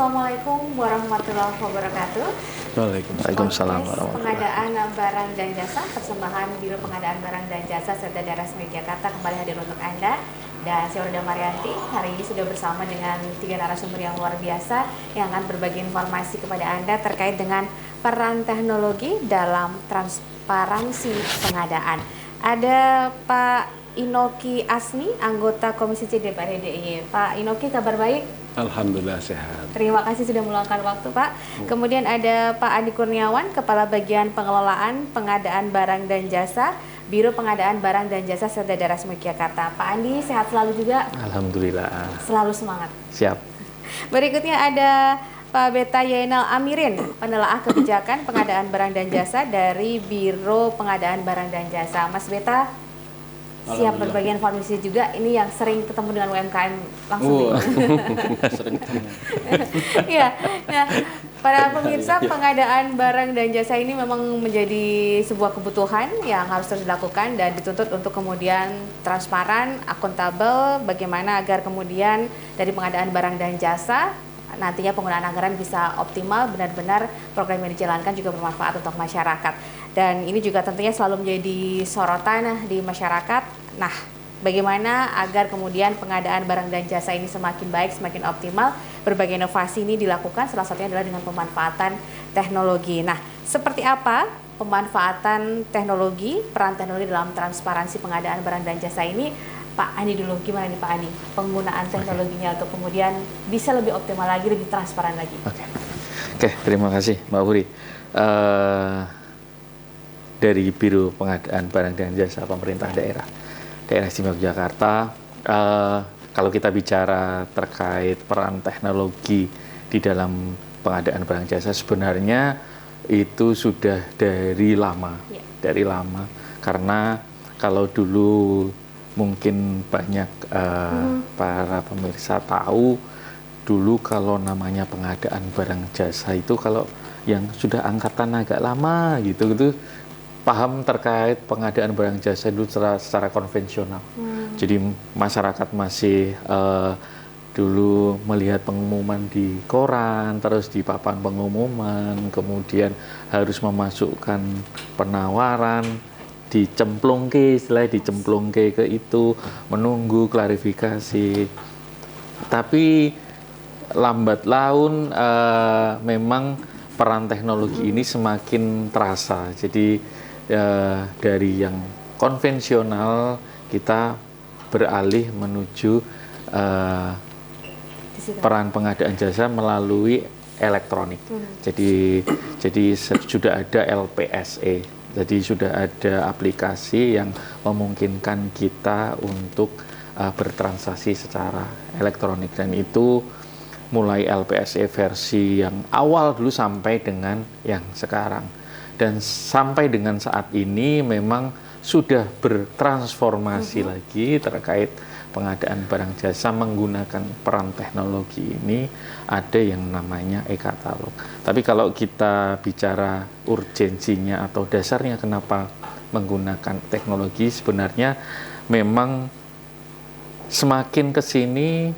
Assalamualaikum warahmatullahi wabarakatuh. Waalaikumsalam warahmatullahi Pengadaan barang dan jasa, persembahan Biro Pengadaan Barang dan Jasa serta Daerah Istimewa Yogyakarta kembali hadir untuk Anda. Dan saya Roda Marianti, hari ini sudah bersama dengan 3 narasumber yang luar biasa yang akan berbagi informasi kepada Anda terkait dengan peran teknologi dalam transparansi pengadaan. Ada Pak Inoki Asni, anggota Komisi C DPR DIY. Pak Inoki, kabar baik? Alhamdulillah sehat. Terima kasih sudah meluangkan waktu, Pak. Kemudian ada Pak Adi Kurniawan, Kepala Bagian Pengelolaan Pengadaan Barang dan Jasa, Biro Pengadaan Barang dan Jasa serta Daerah Istimewa Yogyakarta. Pak Andi, sehat selalu juga? Alhamdulillah. Selalu semangat. Siap. Berikutnya ada Pak Beta Yainal Amirin, penelaah kebijakan pengadaan barang dan jasa dari Biro Pengadaan Barang dan Jasa. Mas Beta, siap berbagi informasi juga. Ini yang sering ketemu dengan UMKM langsung. Sering ketemu. Iya, nah, para pemirsa, pengadaan barang dan jasa ini memang menjadi sebuah kebutuhan yang harus terus dilakukan dan dituntut untuk kemudian transparan, akuntabel, bagaimana agar kemudian dari pengadaan barang dan jasa nantinya penggunaan anggaran bisa optimal, benar-benar program yang dijalankan juga bermanfaat untuk masyarakat. Dan ini juga tentunya selalu menjadi sorotan di masyarakat. Nah, bagaimana agar kemudian pengadaan barang dan jasa ini semakin baik, semakin optimal, berbagai inovasi ini dilakukan, salah satunya adalah dengan pemanfaatan teknologi. Nah, seperti apa pemanfaatan teknologi, peran teknologi dalam transparansi pengadaan barang dan jasa ini? Pak Andi dulu, gimana nih Pak Andi penggunaan teknologinya untuk kemudian bisa lebih optimal lagi, lebih transparan lagi? Oke, terima kasih Mbak Puri. Dari Biro Pengadaan Barang dan Jasa Pemerintah Daerah Istimewa Yogyakarta, kalau kita bicara terkait peran teknologi di dalam pengadaan barang jasa, sebenarnya itu sudah dari lama, karena kalau dulu mungkin banyak para pemirsa tahu, dulu kalau namanya pengadaan barang jasa itu kalau yang sudah angkatan agak lama gitu paham terkait pengadaan barang jasa dulu secara konvensional. Jadi masyarakat masih dulu melihat pengumuman di koran, terus di papan pengumuman, kemudian harus memasukkan penawaran, dicemplungke ke itu, menunggu klarifikasi. Tapi lambat laun memang peran teknologi ini semakin terasa. Jadi dari yang konvensional kita beralih menuju peran pengadaan jasa melalui elektronik. Jadi sudah ada LPSE. Jadi sudah ada aplikasi yang memungkinkan kita untuk bertransaksi secara elektronik, dan itu mulai LPSE versi yang awal dulu sampai dengan yang sekarang. Dan sampai dengan saat ini memang sudah bertransformasi lagi terkait pengadaan barang jasa menggunakan peran teknologi ini. Ada yang namanya e-katalog. Tapi kalau kita bicara urgensinya atau dasarnya kenapa menggunakan teknologi, sebenarnya memang semakin ke sini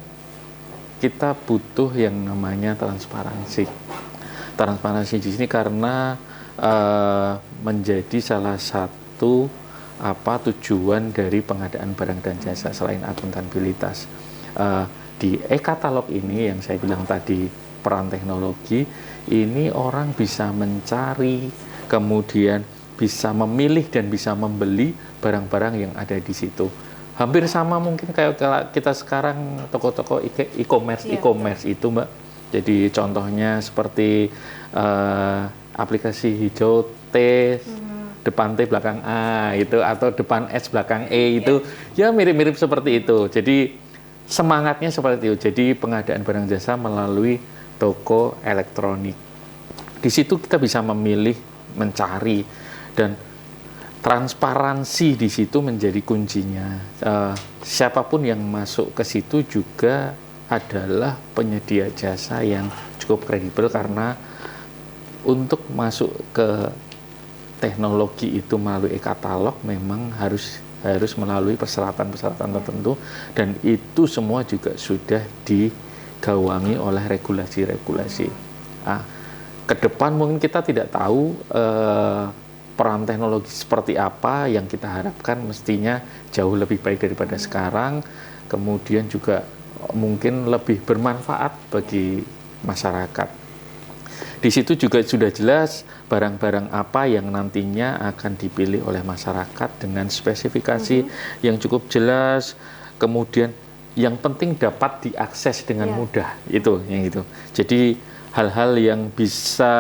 kita butuh yang namanya transparansi. Transparansi di sini karena menjadi salah satu tujuan dari pengadaan barang dan jasa selain akuntabilitas. Di e-katalog ini yang saya bilang tadi, peran teknologi ini orang bisa mencari, kemudian bisa memilih dan bisa membeli barang-barang yang ada di situ. Hampir sama mungkin kayak kita sekarang toko-toko e-commerce itu, Mbak. Jadi contohnya seperti aplikasi hijau T, depan T belakang A itu, atau depan S belakang E itu, ya mirip-mirip seperti itu. Jadi semangatnya seperti itu. Jadi pengadaan barang jasa melalui toko elektronik. Di situ kita bisa memilih, mencari, dan transparansi di situ menjadi kuncinya. Siapapun yang masuk ke situ juga adalah penyedia jasa yang cukup kredibel, karena untuk masuk ke teknologi itu melalui e-katalog memang harus melalui persyaratan tertentu, dan itu semua juga sudah digawangi oleh regulasi-regulasi. Nah, ke depan mungkin kita tidak tahu peran teknologi seperti apa, yang kita harapkan mestinya jauh lebih baik daripada sekarang, kemudian juga mungkin lebih bermanfaat bagi masyarakat. Di situ juga sudah jelas barang-barang apa yang nantinya akan dipilih oleh masyarakat dengan spesifikasi yang cukup jelas, kemudian yang penting dapat diakses dengan mudah, itu yang itu. Jadi hal-hal yang bisa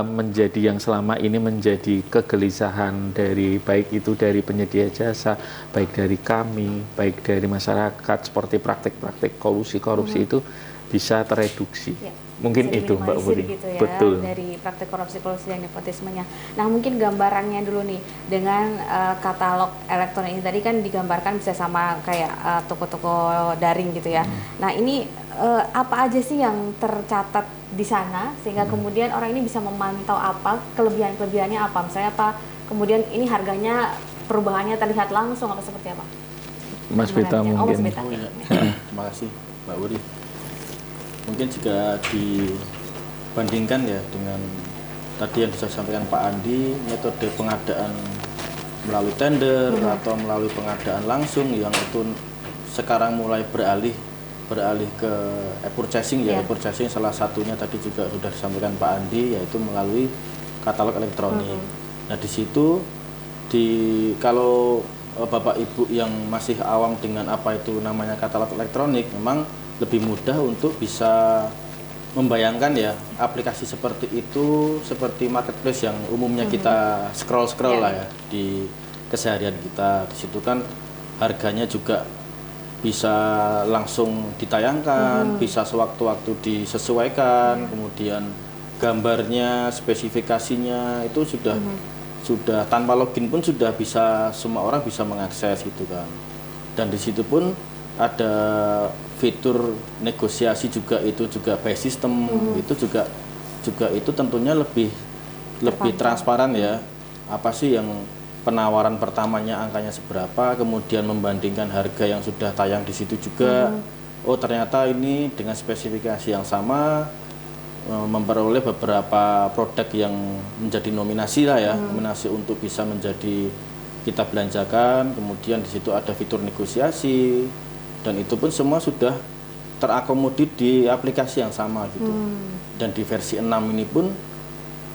menjadi yang selama ini menjadi kegelisahan dari baik itu dari penyedia jasa, baik dari kami, baik dari masyarakat, seperti praktik-praktik korupsi itu bisa tereduksi. Mungkin bisa itu Mbak Putri. Gitu ya, betul. Dari praktik korupsi dan nepotismenya. Nah, mungkin gambarannya dulu nih dengan katalog elektronik ini tadi kan digambarkan bisa sama kayak toko-toko daring gitu ya. Nah, ini apa aja sih yang tercatat di sana sehingga kemudian orang ini bisa memantau apa kelebihannya apa, misalnya apa, kemudian ini harganya perubahannya terlihat langsung atau seperti apa? Mas Beta mungkin. Terima kasih Mbak Wuri. Mungkin jika dibandingkan ya dengan tadi yang sudah disampaikan Pak Andi, metode pengadaan melalui tender atau melalui pengadaan langsung yang itu sekarang mulai beralih ke e-purchasing ya. E-purchasing salah satunya tadi juga sudah disampaikan Pak Andi, yaitu melalui katalog elektronik. Nah, di situ kalau Bapak Ibu yang masih awam dengan apa itu namanya katalog elektronik, memang lebih mudah untuk bisa membayangkan ya aplikasi seperti itu, seperti marketplace yang umumnya kita scroll lah ya di keseharian kita. Di situ kan harganya juga bisa langsung ditayangkan, bisa sewaktu-waktu disesuaikan, kemudian gambarnya, spesifikasinya itu sudah tanpa login pun sudah bisa, semua orang bisa mengakses gitu kan. Dan di situ pun ada fitur negosiasi juga, itu juga by system, itu juga itu tentunya lebih transparan ya. Apa sih yang penawaran pertamanya angkanya seberapa, kemudian membandingkan harga yang sudah tayang di situ juga. Oh, ternyata ini dengan spesifikasi yang sama memperoleh beberapa produk yang menjadi nominasi lah ya, nominasi untuk bisa menjadi kita belanjakan. Kemudian di situ ada fitur negosiasi. Dan itu pun semua sudah terakomodir di aplikasi yang sama gitu. Dan di versi 6 ini pun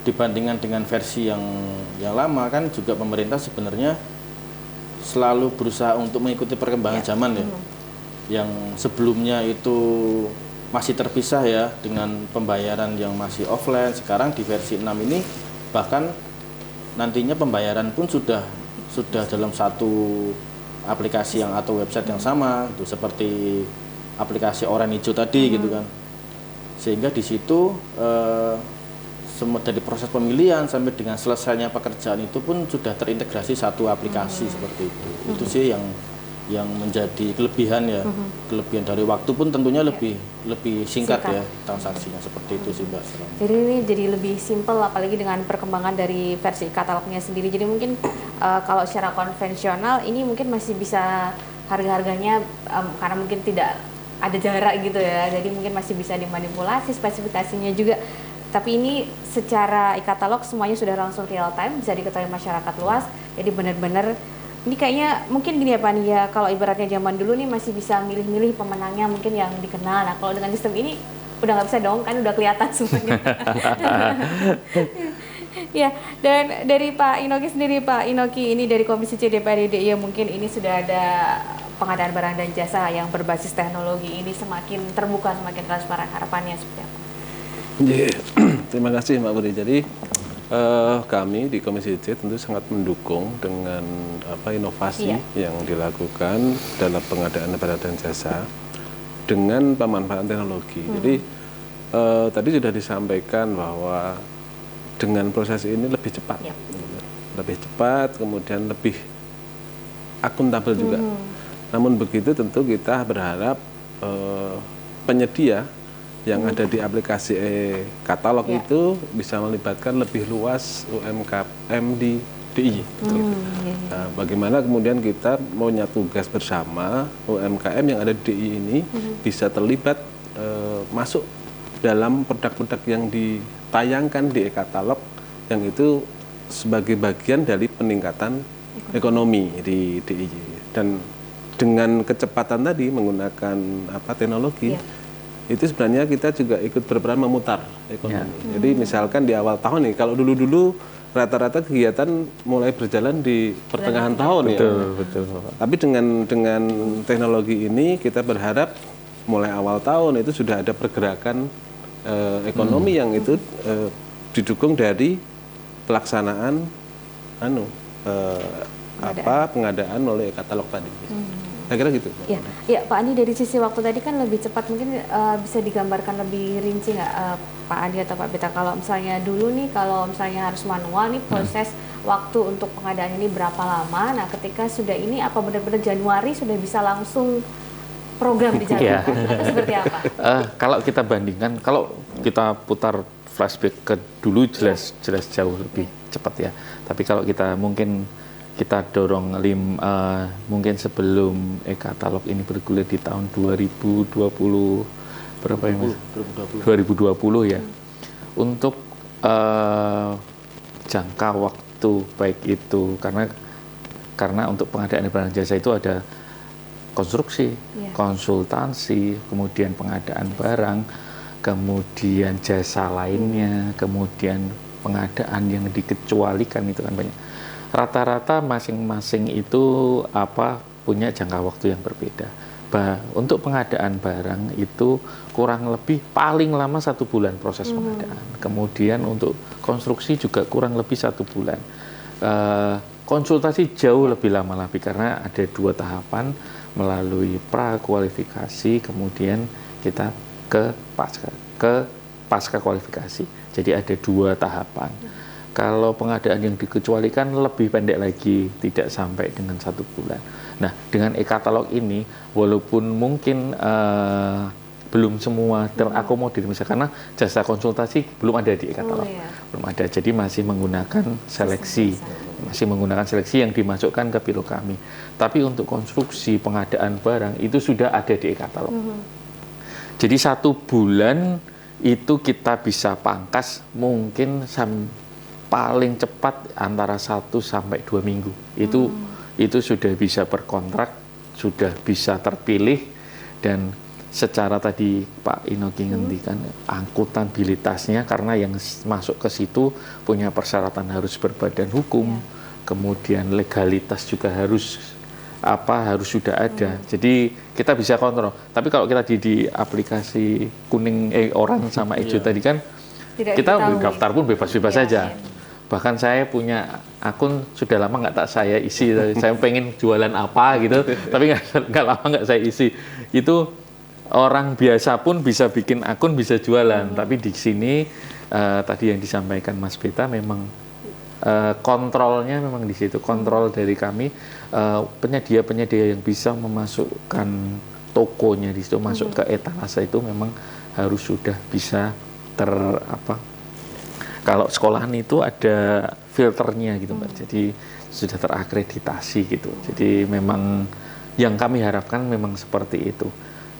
dibandingkan dengan versi yang lama kan juga pemerintah sebenarnya selalu berusaha untuk mengikuti perkembangan zaman ya. Yang sebelumnya itu masih terpisah ya dengan pembayaran yang masih offline. Sekarang di versi 6 ini bahkan nantinya pembayaran pun sudah dalam satu aplikasi yang atau website yang sama, itu seperti aplikasi Oranye Hijau tadi gitu kan. Sehingga di situ semua dari proses pemilihan sampai dengan selesainya pekerjaan itu pun sudah terintegrasi satu aplikasi seperti itu. Itu sih yang menjadi kelebihan ya. Kelebihan dari waktu pun tentunya lebih singkat ya transaksinya, seperti itu sih Mbak. Jadi ini jadi lebih simpel apalagi dengan perkembangan dari versi katalognya sendiri. Jadi mungkin kalau secara konvensional ini mungkin masih bisa harga-harganya karena mungkin tidak ada jarak gitu ya. Jadi mungkin masih bisa dimanipulasi spesifikasinya juga. Tapi ini secara e-katalog semuanya sudah langsung real time, bisa diketahui masyarakat luas. Jadi benar-benar ini kayaknya mungkin gini ya Pak Andi ya, kalau ibaratnya zaman dulu nih masih bisa milih-milih pemenangnya mungkin yang dikenal. Nah, kalau dengan sistem ini udah nggak bisa dong, kan udah kelihatan semuanya. Ya, dan dari Pak Inoki sendiri, Pak Inoki ini dari Komisi C DPR RI, ya mungkin ini sudah ada pengadaan barang dan jasa yang berbasis teknologi ini semakin terbuka, semakin transparan, harapannya seperti apa? Terima kasih Mbak Putri. Jadi kami di Komisi C tentu sangat mendukung dengan inovasi yang dilakukan dalam pengadaan barang dan jasa dengan pemanfaatan teknologi. Jadi tadi sudah disampaikan bahwa dengan proses ini lebih cepat, lebih cepat, kemudian lebih akuntabel juga. Namun begitu tentu kita berharap penyedia yang ada di aplikasi katalog itu bisa melibatkan lebih luas UMKM di DIY. Iya. Nah, bagaimana kemudian kita punya tugas bersama UMKM yang ada di DIY ini bisa terlibat masuk dalam produk-produk yang ditayangkan di e-katalog yang itu sebagai bagian dari peningkatan ekonomi di DIY. Dan dengan kecepatan tadi menggunakan teknologi, itu sebenarnya kita juga ikut berperan memutar ekonomi. Jadi misalkan di awal tahun nih, kalau dulu-dulu rata-rata kegiatan mulai berjalan di pertengahan tahun ya. Betul. Tapi dengan teknologi ini kita berharap mulai awal tahun itu sudah ada pergerakan ekonomi yang itu didukung dari pelaksanaan pengadaan oleh katalog tadi. Saya kira gitu. Ya, Pak Andi, dari sisi waktu tadi kan lebih cepat, mungkin bisa digambarkan lebih rinci nggak Pak Andi atau Pak Beta, kalau misalnya dulu nih, kalau misalnya harus manual nih proses waktu untuk pengadaan ini berapa lama? Nah, ketika sudah ini apa benar-benar Januari sudah bisa langsung program dijalankan atau seperti apa? Kalau kita bandingkan, kalau kita putar flashback ke dulu jelas jauh lebih cepat ya. Tapi kalau kita dorong mungkin sebelum e-katalog ini bergulir di tahun 2020 berapa ya Mas? 2020 ya. Untuk jangka waktu baik itu karena untuk pengadaan barang jasa itu ada konstruksi, konsultansi, kemudian pengadaan barang, kemudian jasa lainnya, kemudian pengadaan yang dikecualikan, itu kan banyak. Rata-rata masing-masing itu punya jangka waktu yang berbeda. Untuk pengadaan barang itu kurang lebih paling lama 1 bulan proses pengadaan. Kemudian untuk konstruksi juga kurang lebih 1 bulan. Konsultasi jauh lebih lama lagi karena ada 2 tahapan, melalui prakualifikasi, kemudian kita ke pasca kualifikasi. Jadi ada 2 tahapan. Kalau pengadaan yang dikecualikan lebih pendek lagi, tidak sampai dengan 1 bulan. Nah, dengan e-katalog ini, walaupun mungkin belum semua terakomodir, misalnya karena jasa konsultasi belum ada di e-katalog, belum ada. Jadi masih menggunakan seleksi, yang dimasukkan ke pilo kami. Tapi untuk konstruksi pengadaan barang itu sudah ada di e-katalog. Jadi 1 bulan itu kita bisa pangkas mungkin paling cepat antara 1 sampai 2 minggu. Itu sudah bisa berkontrak, sudah bisa terpilih, dan secara tadi Pak Inoki ngendikan angkutabilitasnya, karena yang masuk ke situ punya persyaratan harus berbadan hukum, kemudian legalitas juga harus sudah ada. Jadi kita bisa kontrol. Tapi kalau kita di aplikasi kuning orange sama hijau tadi kan kita daftar pun bebas-bebas saja. Bahkan saya punya akun sudah lama nggak saya isi. Saya pengen jualan apa gitu, tapi nggak lama nggak saya isi. Itu orang biasa pun bisa bikin akun, bisa jualan. Tapi di sini tadi yang disampaikan Mas Beta memang kontrolnya memang di situ. Kontrol dari kami, penyedia-penyedia yang bisa memasukkan tokonya di situ, masuk ke etalase itu memang harus sudah bisa kalau sekolahan itu ada filternya gitu Mbak. Jadi sudah terakreditasi gitu. Jadi memang yang kami harapkan memang seperti itu.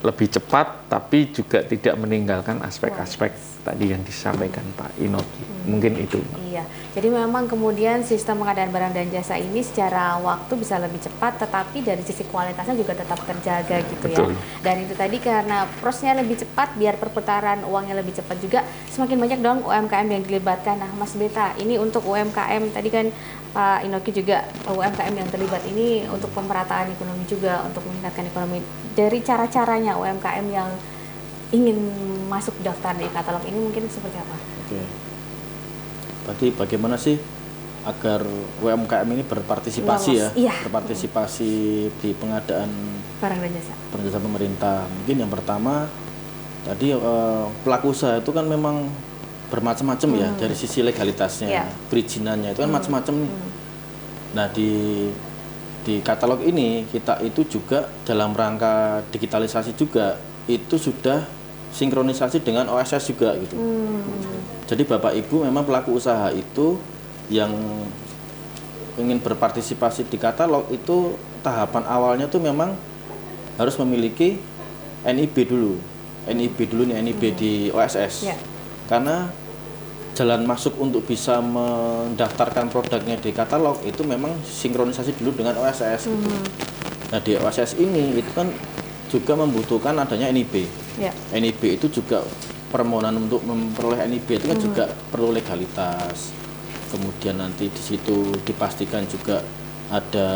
Lebih cepat tapi juga tidak meninggalkan aspek-aspek tadi yang disampaikan Pak Inoki. Mungkin itu. Iya. Jadi memang kemudian sistem pengadaan barang dan jasa ini secara waktu bisa lebih cepat, tetapi dari sisi kualitasnya juga tetap terjaga gitu. Betul. Ya. Dan itu tadi karena prosesnya lebih cepat, biar perputaran uangnya lebih cepat juga, semakin banyak dong UMKM yang dilibatkan. Nah, Mas Beta, ini untuk UMKM tadi kan Pak Inoki juga UMKM yang terlibat ini untuk pemerataan ekonomi juga, untuk meningkatkan ekonomi. Dari cara-caranya UMKM yang ingin masuk daftar di katalog ini mungkin seperti apa? Oke. Berarti bagaimana sih agar UMKM ini berpartisipasi berpartisipasi di pengadaan barang dan jasa pemerintah. Mungkin yang pertama tadi pelaku usaha itu kan memang bermacam-macam ya, dari sisi legalitasnya, perizinannya itu kan macam-macam nih. Nah, di katalog ini kita itu juga dalam rangka digitalisasi juga itu sudah sinkronisasi dengan OSS juga gitu. Jadi Bapak Ibu memang pelaku usaha itu yang ingin berpartisipasi di katalog itu tahapan awalnya tuh memang harus memiliki NIB dulu nih, NIB di OSS. Ya. Karena jalan masuk untuk bisa mendaftarkan produknya di katalog itu memang sinkronisasi dulu dengan OSS gitu. Nah di OSS ini itu kan juga membutuhkan adanya NIB. Ya. NIB itu juga permohonan untuk memperoleh NIB itu kan juga perlu legalitas. Kemudian nanti di situ dipastikan juga ada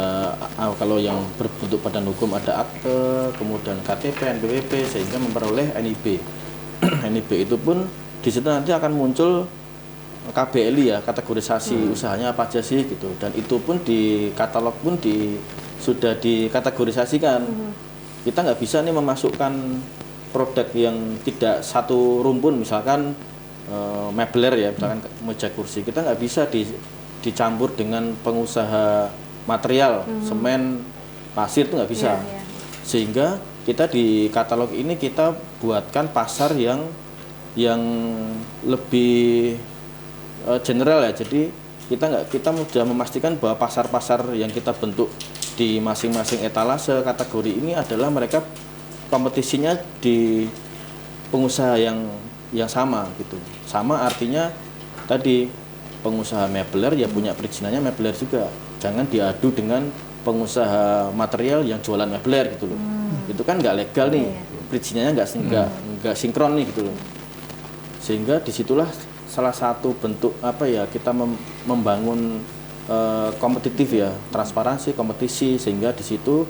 kalau yang berbentuk badan hukum ada akte, kemudian KTP, NPWP sehingga memperoleh NIB. NIB itu pun di situ nanti akan muncul KBLI ya, kategorisasi usahanya apa aja sih gitu. Dan itu pun di katalog pun sudah dikategorisasikan. Kita nggak bisa nih memasukkan produk yang tidak satu rumpun, misalkan mebler ya, misalkan meja kursi. Kita nggak bisa dicampur dengan pengusaha material, semen, pasir itu nggak bisa. Sehingga kita di katalog ini kita buatkan pasar yang lebih general ya. Jadi kita sudah memastikan bahwa pasar-pasar yang kita bentuk di masing-masing etalase kategori ini adalah mereka kompetisinya di pengusaha yang sama gitu. Sama artinya tadi pengusaha mebler ya punya perizinannya mebler juga. Jangan diadu dengan pengusaha material yang jualan mebler gitu loh. Itu kan nggak legal nih. Perizinannya nggak sinkron nih gitu loh. Sehingga disitulah salah satu bentuk kita membangun kompetitif ya, transparansi, kompetisi, sehingga di situ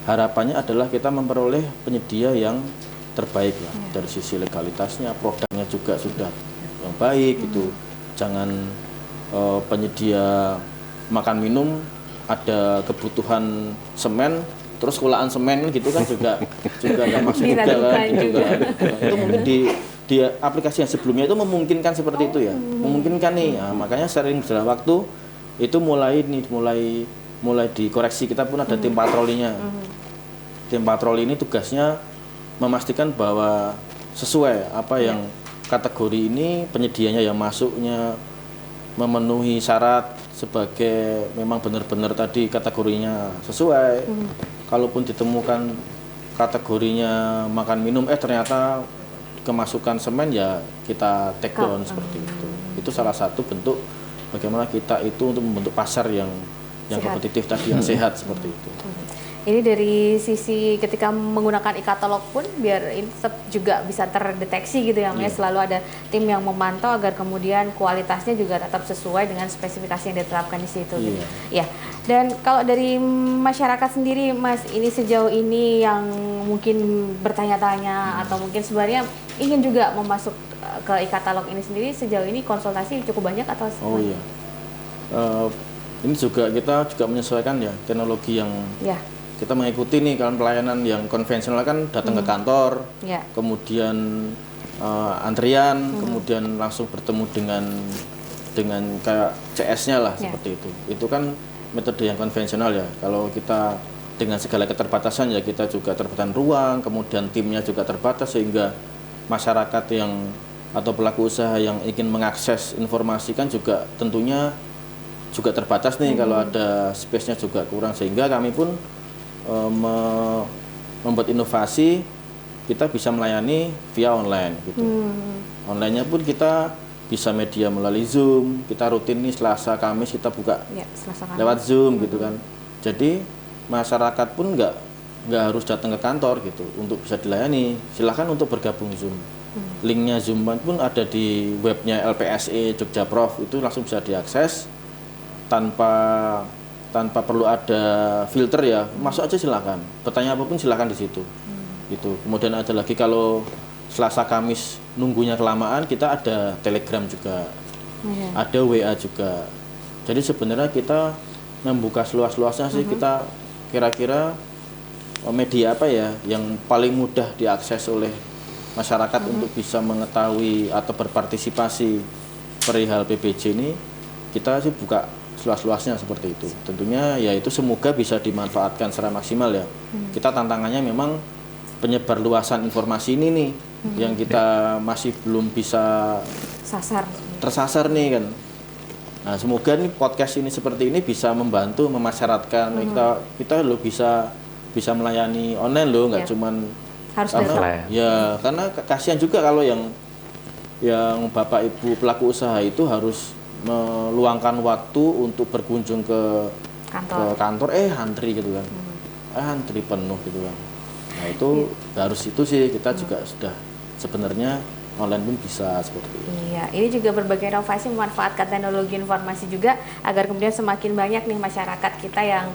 harapannya adalah kita memperoleh penyedia yang terbaik lah dari sisi legalitasnya, produknya juga sudah yang baik gitu. Jangan penyedia makan minum ada kebutuhan semen terus kulaan semen gitu kan juga nggak masuk juga kan gitu kan. Itu mungkin di aplikasi yang sebelumnya itu memungkinkan seperti itu ya, memungkinkan nih. Nah, makanya sering berjalan waktu itu mulai dikoreksi. Kita pun ada tim patrolinya. Tim patroli ini tugasnya memastikan bahwa sesuai apa yang kategori ini penyedianya yang masuknya memenuhi syarat sebagai memang benar-benar tadi kategorinya sesuai. Kalaupun ditemukan kategorinya makan minum ternyata kemasukan semen ya kita take down seperti itu. Itu salah satu bentuk bagaimana kita itu untuk membentuk pasar yang kompetitif tadi, yang sehat seperti itu. Ini dari sisi ketika menggunakan e-katalog pun biar ini tetap juga bisa terdeteksi gitu ya, selalu ada tim yang memantau agar kemudian kualitasnya juga tetap sesuai dengan spesifikasi yang ditetapkan di situ. Gitu. Ya. Dan kalau dari masyarakat sendiri, Mas, ini sejauh ini yang mungkin bertanya-tanya atau mungkin sebenarnya ingin juga memasuk ke e-katalog ini sendiri, sejauh ini konsultasi cukup banyak atau semuanya? Oh iya. Ini juga kita juga menyesuaikan ya teknologi yang kita mengikuti nih. Kalau pelayanan yang konvensional kan datang ke kantor, kemudian antrian, kemudian langsung bertemu dengan kayak CS-nya lah seperti itu. Itu kan metode yang konvensional ya. Kalau kita dengan segala keterbatasan ya, kita juga terbatas ruang, kemudian timnya juga terbatas, sehingga masyarakat atau pelaku usaha yang ingin mengakses informasi kan juga tentunya juga terbatas nih. Kalau ada space-nya juga kurang, sehingga kami pun membuat inovasi, kita bisa melayani via online gitu. Online-nya pun kita bisa media melalui Zoom. Kita rutin nih Selasa Kamis kita buka lewat Zoom gitu kan. Jadi masyarakat pun nggak harus datang ke kantor gitu untuk bisa dilayani. Silahkan untuk bergabung Zoom. Linknya Zoom pun ada di webnya LPSE Jogja Prof, itu langsung bisa diakses tanpa perlu ada filter ya, masuk aja silakan. Bertanya apapun silakan di situ. Gitu. Kemudian ada lagi kalau Selasa Kamis nunggunya kelamaan, kita ada Telegram juga. Ada WA juga. Jadi sebenarnya kita membuka seluas-luasnya sih. Kita kira-kira media apa ya yang paling mudah diakses oleh masyarakat untuk bisa mengetahui atau berpartisipasi perihal PBJ ini, kita sih buka seluas-luasnya seperti itu. Tentunya ya itu semoga bisa dimanfaatkan secara maksimal ya. Kita tantangannya memang penyebar luasan informasi ini nih yang kita masih belum bisa tersasar nih kan. Nah, semoga nih podcast ini seperti ini bisa membantu memasyaratkan kita lo bisa melayani online lo, nggak cuman harus karena, offline. ya karena kasihan juga kalau yang bapak ibu pelaku usaha itu harus meluangkan waktu untuk berkunjung ke kantor antri gitu kan, antri penuh gitu kan. Nah itu harus itu sih kita juga sudah sebenarnya online pun bisa seperti itu. Iya, ini juga berbagai inovasi memanfaatkan teknologi informasi juga agar kemudian semakin banyak nih masyarakat kita yang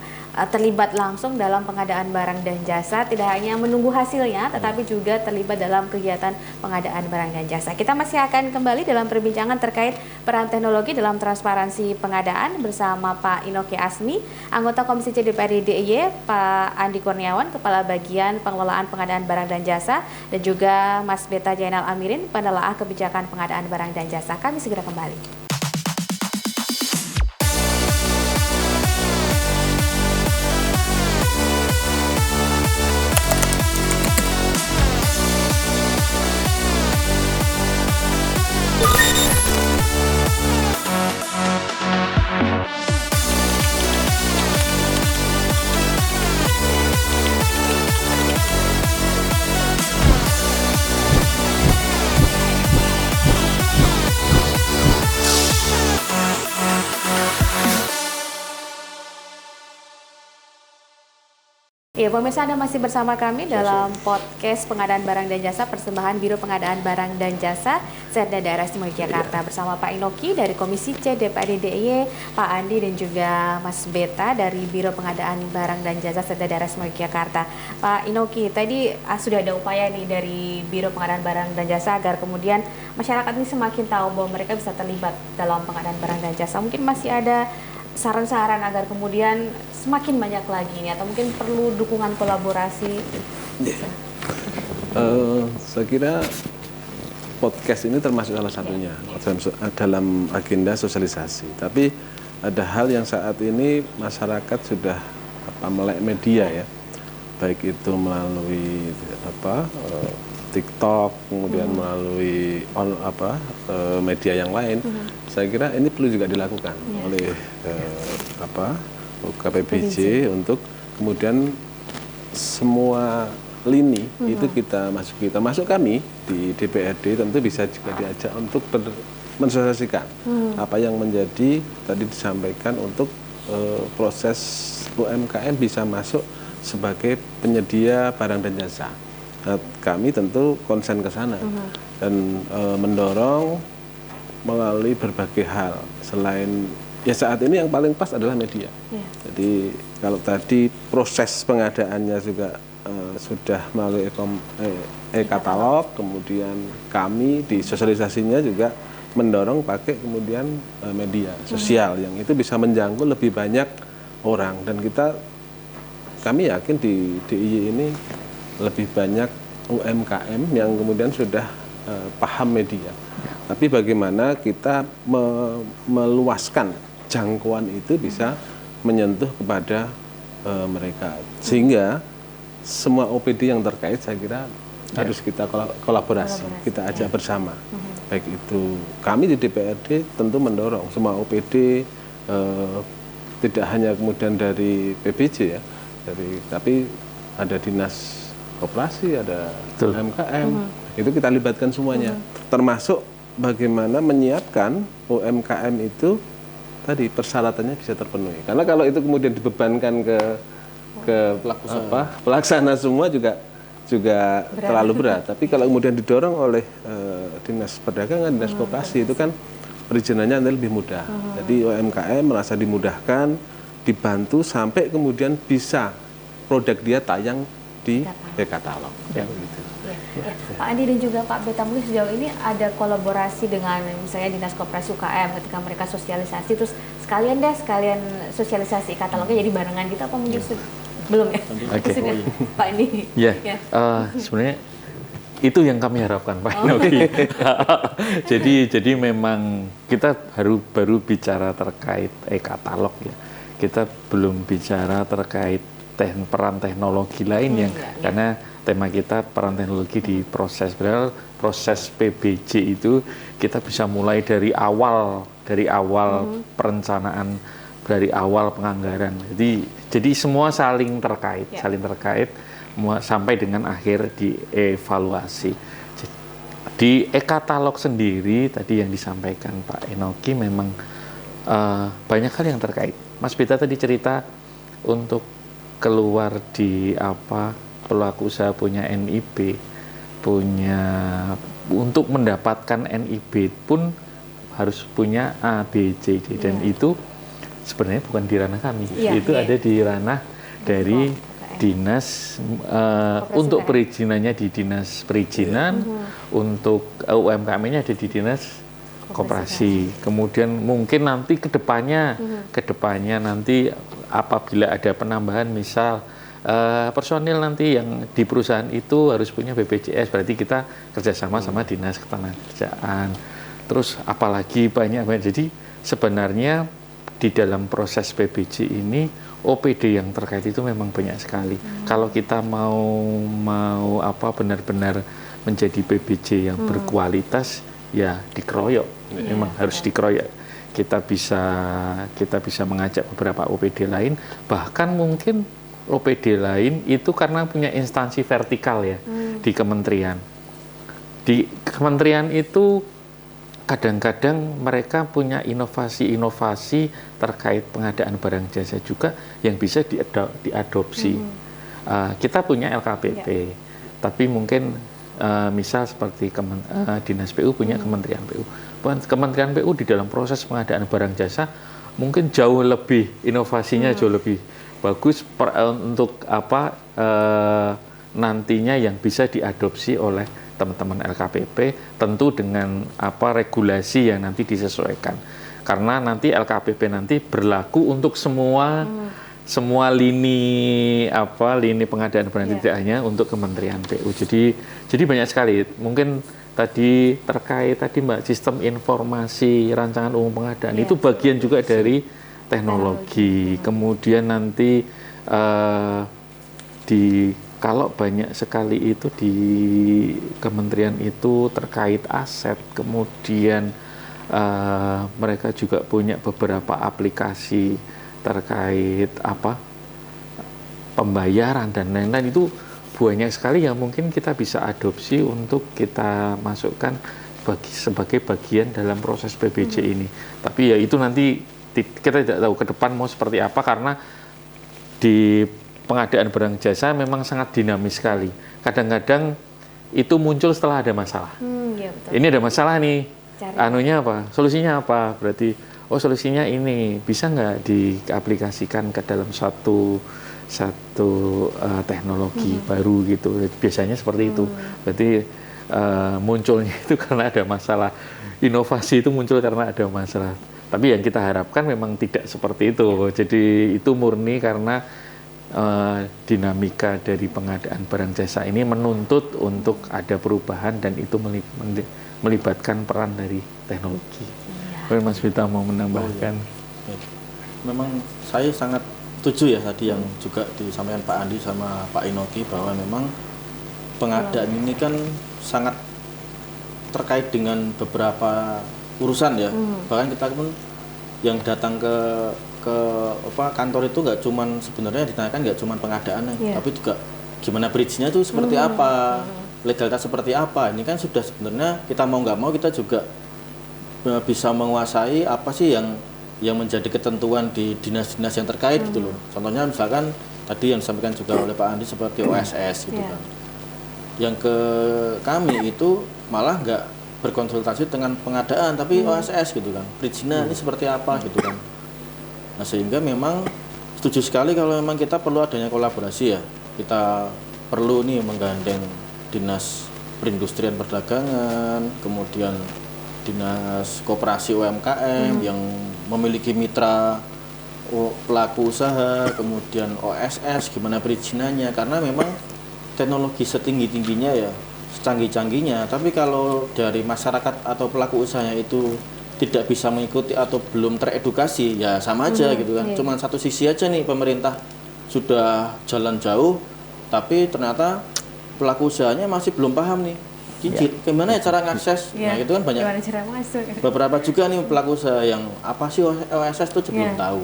terlibat langsung dalam pengadaan barang dan jasa, tidak hanya menunggu hasilnya tetapi juga terlibat dalam kegiatan pengadaan barang dan jasa. Kita masih akan kembali dalam perbincangan terkait peran teknologi dalam transparansi pengadaan bersama Pak Inoki Asmi, anggota Komisi C DPRD DIY, Pak Andi Kurniawan, Kepala Bagian Pengelolaan Pengadaan Barang dan Jasa, dan juga Mas Beta Jainal Amirin, Penelaah Kebijakan Pengadaan Barang dan Jasa. Kami segera kembali. Ya, pemirsa, Anda masih bersama kami dalam podcast pengadaan barang dan jasa persembahan Biro Pengadaan Barang dan Jasa Setda Daerah Istimewa Yogyakarta bersama Pak Inoki dari Komisi C DPRD DIY, Pak Andi dan juga Mas Beta dari Biro Pengadaan Barang dan Jasa Setda Daerah Istimewa Yogyakarta. Pak Inoki, tadi sudah ada upaya nih dari Biro Pengadaan Barang dan Jasa agar kemudian masyarakat ini semakin tahu bahwa mereka bisa terlibat dalam pengadaan barang dan jasa. Mungkin masih ada saran-saran agar kemudian semakin banyak lagi ini, atau mungkin perlu dukungan kolaborasi? Saya kira podcast ini termasuk salah satunya dalam agenda sosialisasi. Tapi ada hal yang saat ini masyarakat sudah melek media ya, baik itu melalui TikTok, kemudian melalui media yang lain. Saya kira ini perlu juga dilakukan oleh KPBJ untuk kemudian semua lini itu kita masuk kami di DPRD tentu bisa juga diajak untuk mensosialisasikan apa yang menjadi tadi disampaikan untuk proses UMKM bisa masuk sebagai penyedia barang dan jasa. Kami tentu konsen ke sana dan mendorong melalui berbagai hal. Selain ya saat ini yang paling pas adalah media. Jadi kalau tadi proses pengadaannya juga sudah melalui e-katalog, kemudian kami di sosialisasinya juga mendorong pakai kemudian media sosial yang itu bisa menjangkau lebih banyak orang, dan kami yakin di DIY ini lebih banyak UMKM yang kemudian sudah paham media. Tapi bagaimana kita meluaskan jangkauan itu bisa menyentuh kepada mereka, sehingga semua OPD yang terkait saya kira harus kita kolaborasi, kita ajak bersama. Baik itu kami di DPRD tentu mendorong semua OPD, tidak hanya kemudian dari PBJ ya, tapi ada dinas koperasi, ada UMKM, itu kita libatkan semuanya, termasuk bagaimana menyiapkan UMKM itu tadi persyaratannya bisa terpenuhi. Karena kalau itu kemudian dibebankan ke pelaksana semua juga terlalu berat. Tapi kalau kemudian didorong oleh dinas perdagangan, dinas koperasi, itu kan perizinannya lebih mudah. Jadi UMKM merasa dimudahkan, dibantu sampai kemudian bisa produk dia tayang di e-katalog. Gitu. Ya. Pak Andi dan juga Pak Beta, mungkin sejauh ini ada kolaborasi dengan misalnya Dinas Koperasi UKM ketika mereka sosialisasi, terus sekalian sosialisasi katalognya jadi barengan gitu, apa mungkin belum ya? Sudah, Pak Andi. Sebenarnya itu yang kami harapkan, Pak Inoki. Jadi memang kita baru bicara terkait e-katalog ya. Kita belum bicara terkait peran teknologi lain yang karena tema kita peran teknologi di proses PBJ itu kita bisa mulai dari awal dari awal perencanaan, dari awal penganggaran. Jadi semua saling terkait, sampai dengan akhir dievaluasi. Di e-katalog sendiri tadi yang disampaikan Pak Enoki memang banyak hal yang terkait. Mas Beta tadi cerita untuk keluar di pelaku usaha punya NIB, untuk mendapatkan NIB pun harus punya A, B, C, D, dan itu sebenarnya bukan di ranah kami, itu ada di ranah dari dinas, untuk perizinannya di dinas perizinan, untuk UMKM-nya ada di dinas koperasi. Kemudian mungkin nanti kedepannya nanti apabila ada penambahan, misal personil nanti yang di perusahaan itu harus punya BPJS, berarti kita kerjasama sama dinas ketenagakerjaan. Terus apalagi banyak. Jadi sebenarnya di dalam proses PBJ ini OPD yang terkait itu memang banyak sekali. Kalau kita mau benar-benar menjadi PBJ yang berkualitas, ya dikeroyok. Memang harus dikeroyok. Kita bisa mengajak beberapa OPD lain, bahkan mungkin OPD lain itu karena punya instansi vertikal ya di kementerian. Di kementerian itu kadang-kadang mereka punya inovasi-inovasi terkait pengadaan barang jasa juga yang bisa diadopsi. Kita punya LKPP, tapi mungkin misal seperti Dinas PU punya Kementerian PU. Kementerian PU di dalam proses pengadaan barang jasa mungkin jauh lebih inovasinya jauh lebih bagus untuk nantinya yang bisa diadopsi oleh teman-teman LKPP, tentu dengan regulasi yang nanti disesuaikan. Karena nanti LKPP nanti berlaku untuk semua lini pengadaan barang, tidak hanya untuk Kementerian PU. Jadi banyak sekali. Mungkin tadi terkait Mbak, sistem informasi rancangan umum pengadaan itu bagian juga dari teknologi. Kemudian nanti kalau banyak sekali itu di kementerian itu terkait aset, kemudian mereka juga punya beberapa aplikasi terkait pembayaran dan lain-lain, itu banyak sekali yang mungkin kita bisa adopsi untuk kita masukkan sebagai bagian dalam proses PBJ ini. Tapi ya itu nanti kita tidak tahu ke depan mau seperti apa, karena di pengadaan barang jasa memang sangat dinamis sekali. Kadang-kadang itu muncul setelah ada masalah. Betul. Ini ada masalah nih, anunya apa? Solusinya apa? Berarti, solusinya ini bisa nggak diaplikasikan ke dalam satu teknologi baru gitu. Biasanya seperti itu. Berarti munculnya itu karena ada masalah. Inovasi itu muncul karena ada masalah. Tapi yang kita harapkan memang tidak seperti itu. Jadi itu murni karena dinamika dari pengadaan barang jasa ini menuntut untuk ada perubahan, dan itu melibatkan peran dari teknologi. Mas Vita mau menambahkan? Memang saya sangat setuju ya tadi yang juga disampaikan Pak Andi sama Pak Enoki, bahwa memang pengadaan ini kan sangat terkait dengan beberapa urusan ya. Bahkan kita pun yang datang ke kantor itu nggak cuman, sebenarnya ditanyakan nggak cuman pengadaannya, tapi juga gimana bridge-nya itu seperti apa, legalitas seperti apa. Ini kan sudah sebenarnya kita mau nggak mau kita juga bisa menguasai apa sih yang menjadi ketentuan di dinas-dinas yang terkait gitu loh. Contohnya misalkan tadi yang disampaikan juga oleh Pak Andi seperti OSS gitu kan. Yang ke kami itu malah nggak berkonsultasi dengan pengadaan, tapi OSS gitu kan. Bridge-nya ini seperti apa gitu kan. Nah, sehingga memang setuju sekali kalau memang kita perlu adanya kolaborasi ya. Kita perlu nih menggandeng Dinas Perindustrian Perdagangan, kemudian Dinas Koperasi UMKM yang memiliki mitra pelaku usaha, kemudian OSS gimana perizinannya, karena memang teknologi setinggi-tingginya ya, secanggih-canggihnya, tapi kalau dari masyarakat atau pelaku usahanya itu tidak bisa mengikuti atau belum teredukasi, ya sama aja gitu kan. Cuma satu sisi aja nih, pemerintah sudah jalan jauh, tapi ternyata pelaku usahanya masih belum paham nih cicit. Gimana ya cara ngakses? Iya. Nah, itu kan banyak. Gimana cara masuk? Beberapa juga nih pelaku usaha yang apa sih OSS itu belum tahu.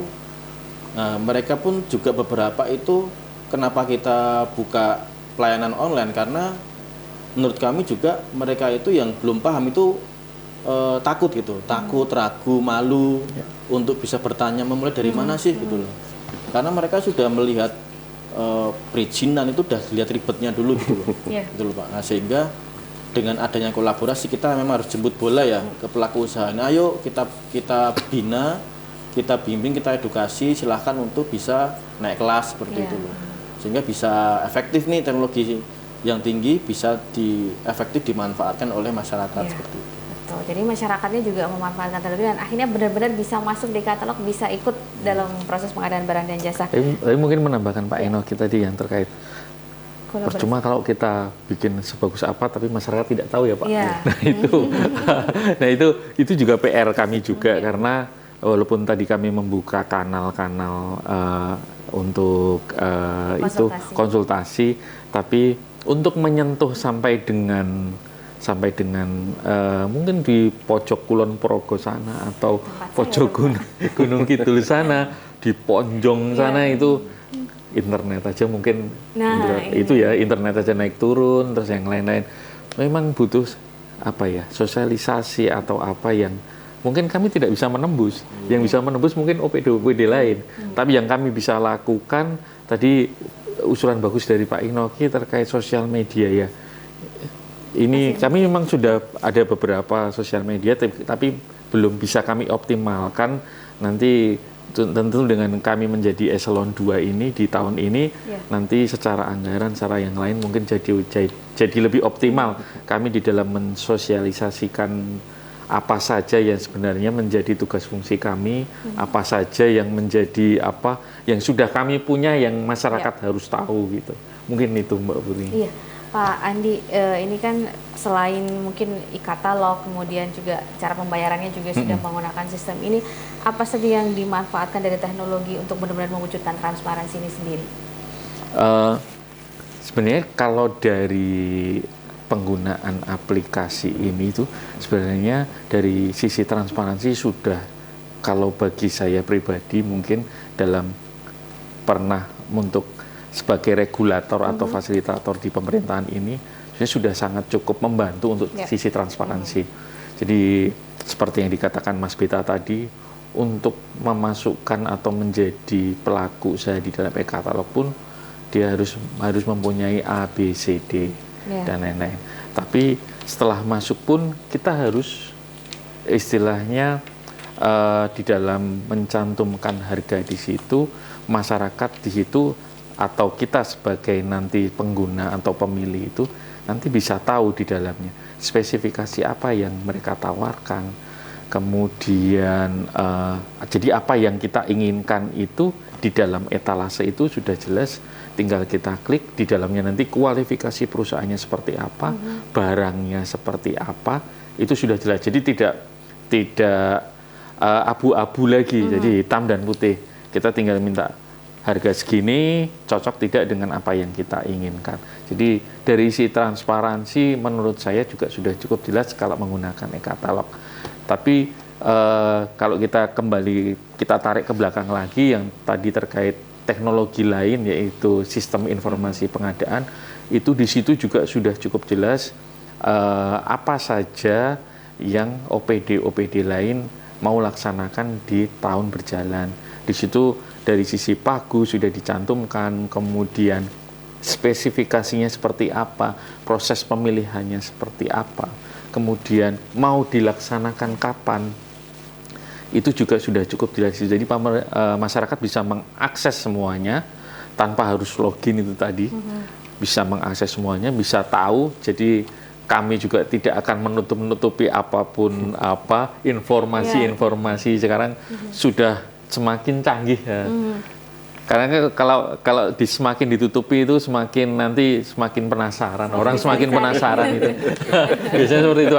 Nah, mereka pun juga beberapa itu kenapa kita buka pelayanan online karena menurut kami juga mereka itu yang belum paham itu takut gitu, takut, ragu, malu untuk bisa bertanya memulai dari mana sih gitu loh. Karena mereka sudah melihat perizinan itu udah lihat ribetnya dulu gitu loh. Gitu loh Pak. Nah, sehingga dengan adanya kolaborasi kita memang harus jemput bola ya ke pelaku usaha. Nah, ayo kita bina, kita bimbing, kita edukasi, silahkan untuk bisa naik kelas seperti itu loh. Sehingga bisa efektif nih teknologi yang tinggi bisa efektif dimanfaatkan oleh masyarakat seperti itu. Betul. Jadi masyarakatnya juga memanfaatkan teknologi dan akhirnya benar-benar bisa masuk di katalog, bisa ikut dalam proses pengadaan barang dan jasa. Tapi mungkin menambahkan Pak Enoki tadi yang terkait percuma kalau kita bikin sebagus apa tapi masyarakat tidak tahu ya Pak. Nah itu juga PR kami juga karena walaupun tadi kami membuka kanal-kanal untuk itu konsultasi, tapi untuk menyentuh sampai dengan mungkin di pojok Kulon Progo sana atau pojok Gunung Kidul sana, di Ponjong sana itu internet aja mungkin internet aja naik turun, terus yang lain-lain memang butuh sosialisasi atau apa yang mungkin kami tidak bisa menembus. Yang bisa menembus mungkin OPD lain. Tapi yang kami bisa lakukan tadi usulan bagus dari Pak Inoki terkait sosial media ya. Ini kami memang sudah ada beberapa sosial media tapi belum bisa kami optimalkan. Nanti tentu dengan kami menjadi eselon 2 ini di tahun ini nanti secara anggaran, secara yang lain mungkin jadi lebih optimal kami di dalam mensosialisasikan apa saja yang sebenarnya menjadi tugas fungsi kami, apa saja yang menjadi yang sudah kami punya yang masyarakat harus tahu gitu. Mungkin itu Mbak Putri. Iya. Pak Andi, ini kan selain mungkin e-katalog, kemudian juga cara pembayarannya juga sudah menggunakan sistem ini, apa saja yang dimanfaatkan dari teknologi untuk benar-benar mewujudkan transparansi ini sendiri? Sebenarnya kalau dari penggunaan aplikasi ini itu sebenarnya dari sisi transparansi sudah, kalau bagi saya pribadi mungkin dalam pernah untuk sebagai regulator atau fasilitator di pemerintahan ini sudah sangat cukup membantu untuk sisi transparansi. Jadi seperti yang dikatakan Mas Beta tadi, untuk memasukkan atau menjadi pelaku usaha di dalam e-katalog pun dia harus mempunyai A, B, C, D dan lain-lain. Tapi setelah masuk pun kita harus istilahnya di dalam mencantumkan harga di situ, masyarakat di situ atau kita sebagai nanti pengguna atau pemilih itu nanti bisa tahu di dalamnya spesifikasi apa yang mereka tawarkan, kemudian jadi apa yang kita inginkan itu di dalam etalase itu sudah jelas, tinggal kita klik di dalamnya nanti kualifikasi perusahaannya seperti apa, barangnya seperti apa, itu sudah jelas. Jadi tidak abu-abu lagi, jadi hitam dan putih. Kita tinggal minta harga segini cocok tidak dengan apa yang kita inginkan. Jadi dari si transparansi menurut saya juga sudah cukup jelas kalau menggunakan e-katalog. Tapi kalau kita tarik ke belakang lagi yang tadi terkait teknologi lain yaitu sistem informasi pengadaan, itu di situ juga sudah cukup jelas apa saja yang OPD lain mau laksanakan di tahun berjalan. Di situ dari sisi pagu sudah dicantumkan, kemudian spesifikasinya seperti apa, proses pemilihannya seperti apa, kemudian mau dilaksanakan kapan, itu juga sudah cukup jelas. Jadi masyarakat bisa mengakses semuanya tanpa harus login itu tadi, bisa mengakses semuanya, bisa tahu. Jadi kami juga tidak akan menutupi apapun informasi sekarang sudah semakin canggih ya. Karena kalau semakin ditutupi itu semakin penasaran, orang semakin penasaran itu. Biasanya seperti itu.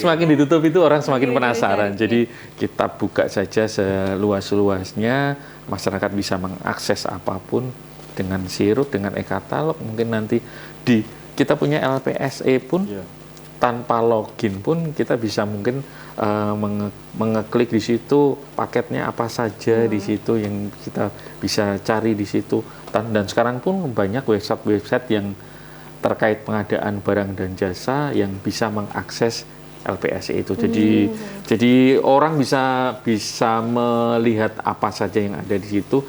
Semakin ditutup itu orang semakin penasaran. Jadi kita buka saja seluas-luasnya, masyarakat bisa mengakses apapun dengan sirup, dengan e-katalog. Mungkin nanti kita punya LPSE pun tanpa login pun kita bisa mungkin mengeklik di situ paketnya apa saja di situ yang kita bisa cari di situ. Dan sekarang pun banyak website yang terkait pengadaan barang dan jasa yang bisa mengakses LPSE itu. Jadi orang bisa melihat apa saja yang ada di situ.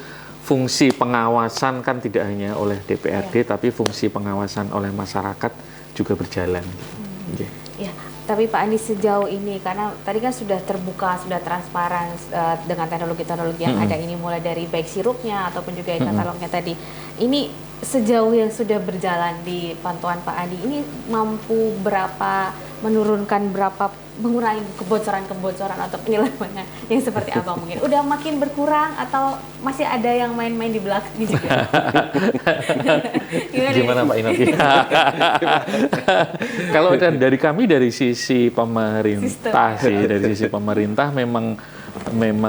Fungsi pengawasan kan tidak hanya oleh DPRD, tapi fungsi pengawasan oleh masyarakat juga berjalan. Ya, tapi Pak Andi sejauh ini, karena tadi kan sudah terbuka, sudah transparan dengan teknologi-teknologi yang ada ini, mulai dari baik sirupnya ataupun juga e-katalognya tadi. Ini sejauh yang sudah berjalan di pantauan Pak Andi, ini mampu menurunkan berapa, mengurangi kebocoran atau penyelewengan yang seperti apa mungkin? Udah makin berkurang atau masih ada yang main-main di belakang juga? Gimana Pak Inoki? Kalau dari kami dari sisi pemerintah memang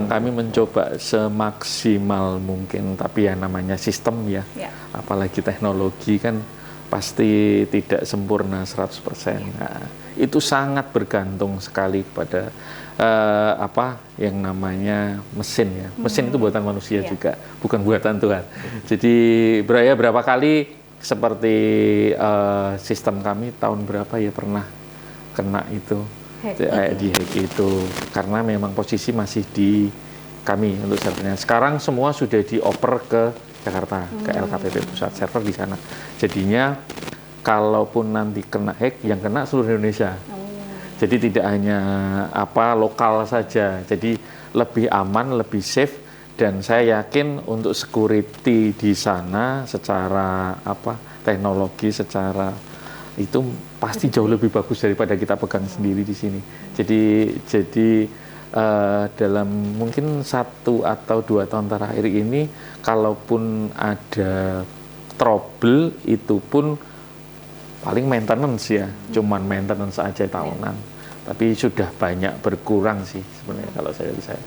kami mencoba semaksimal mungkin, tapi ya namanya sistem ya. Apalagi teknologi kan pasti tidak sempurna 100%. Nah, itu sangat bergantung sekali pada yang namanya mesin ya. Mesin itu buatan manusia juga, bukan buatan Tuhan. Jadi berapa kali seperti sistem kami tahun berapa ya pernah kena itu di hack itu, karena memang posisi masih di kami untuk servernya. Sekarang semua sudah dioper ke Jakarta, ke LKPP pusat server di sana. Jadinya kalaupun nanti kena hack, yang kena seluruh Indonesia. Jadi tidak hanya lokal saja. Jadi lebih aman, lebih safe, dan saya yakin untuk security di sana secara teknologi, secara itu pasti jauh lebih bagus daripada kita pegang sendiri di sini. Jadi dalam mungkin 1 atau 2 tahun terakhir ini, kalaupun ada trouble itu pun paling maintenance ya, cuman maintenance aja tahunan. Tapi sudah banyak berkurang sih sebenarnya kalau saya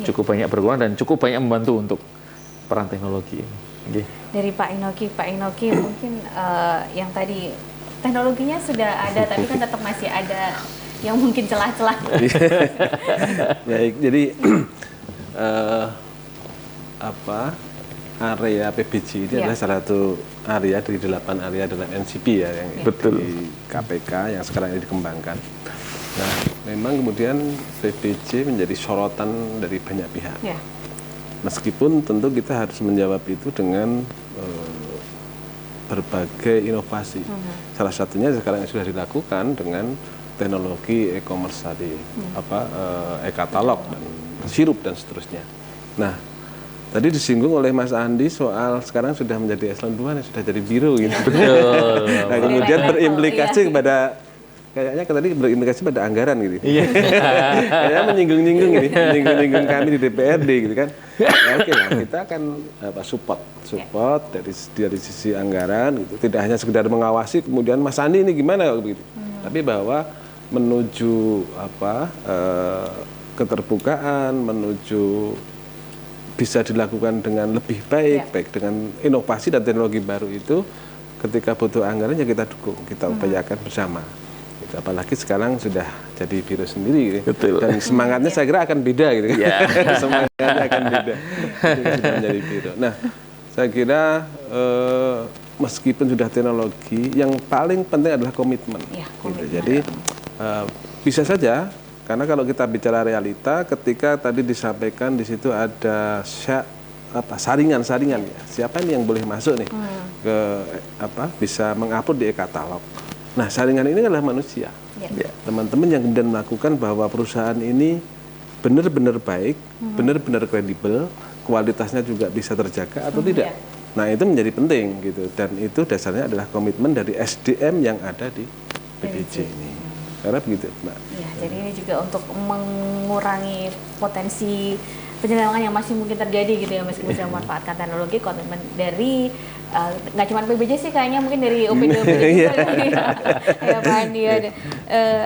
cukup banyak berkurang dan cukup banyak membantu untuk peran teknologi ini. Dari Pak Inoki mungkin yang tadi teknologinya sudah ada, tapi kan tetap masih ada yang mungkin celah-celah. Baik, jadi area PBJ ini adalah salah satu area dari 8 area dalam NCP ya, yang di KPK yang sekarang ini dikembangkan. Nah, memang kemudian PBJ menjadi sorotan dari banyak pihak. Meskipun tentu kita harus menjawab itu dengan berbagai inovasi. Salah satunya sekarang yang sudah dilakukan dengan teknologi e-commerce tadi, e-katalog dan sirup dan seterusnya. Nah, tadi disinggung oleh Mas Andi soal sekarang sudah menjadi eselon 2 dan sudah jadi biro gitu. Betul. Nah, kemudian berimplikasi kepada tadi berimplikasi pada anggaran gitu. Kayaknya menyinggung kami di DPRD gitu kan. Ya, oke lah, kita akan support dari sisi anggaran gitu. Tidak hanya sekedar mengawasi kemudian Mas Andi ini gimana begitu. Tapi bahwa menuju keterbukaan, menuju bisa dilakukan dengan lebih baik dengan inovasi dan teknologi baru itu, ketika butuh anggaran ya kita dukung, kita upayakan bersama. Apalagi sekarang sudah jadi biro sendiri gitu. Betul. Dan semangatnya saya kira akan beda gitu kan. Semangatnya akan beda sudah menjadi biro. Nah, saya kira meskipun sudah teknologi, yang paling penting adalah komitmen. Gitu. Jadi bisa saja, karena kalau kita bicara realita, ketika tadi disampaikan di situ ada saringan-saringan ya. Siapa nih yang boleh masuk nih ke bisa mengupload di e-katalog. Nah, saringan ini adalah manusia. Teman-teman yang kemudian melakukan bahwa perusahaan ini benar-benar baik, benar-benar kredibel, kualitasnya juga bisa terjaga atau tidak. Nah, itu menjadi penting gitu, dan itu dasarnya adalah komitmen dari SDM yang ada di PBJ ini. Karena begitu, Mbak. Ya, jadi ini juga untuk mengurangi potensi penyelewengan yang masih mungkin terjadi gitu ya, meskipun sudah memanfaatkan teknologi. Komitmen dari nggak cuma PBJ sih, kayaknya mungkin dari OPD juga ya Pak Andi.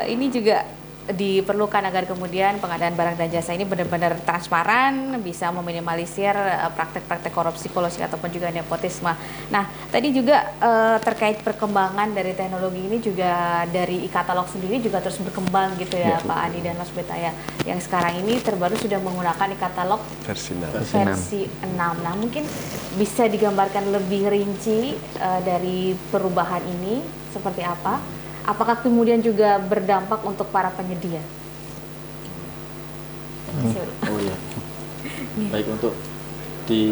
Ini juga diperlukan agar kemudian pengadaan barang dan jasa ini benar-benar transparan, bisa meminimalisir praktek-praktek korupsi, kolusi ataupun juga nepotisme. Nah, tadi juga terkait perkembangan dari teknologi ini juga dari e-katalog sendiri juga terus berkembang gitu ya, Pak Andi dan Mas Beta ya. Yang sekarang ini terbaru sudah menggunakan e-katalog versi 6. versi 6. Nah, mungkin bisa digambarkan lebih rinci dari perubahan ini seperti apa? Apakah kemudian juga berdampak untuk para penyedia? Oh iya. Baik, untuk di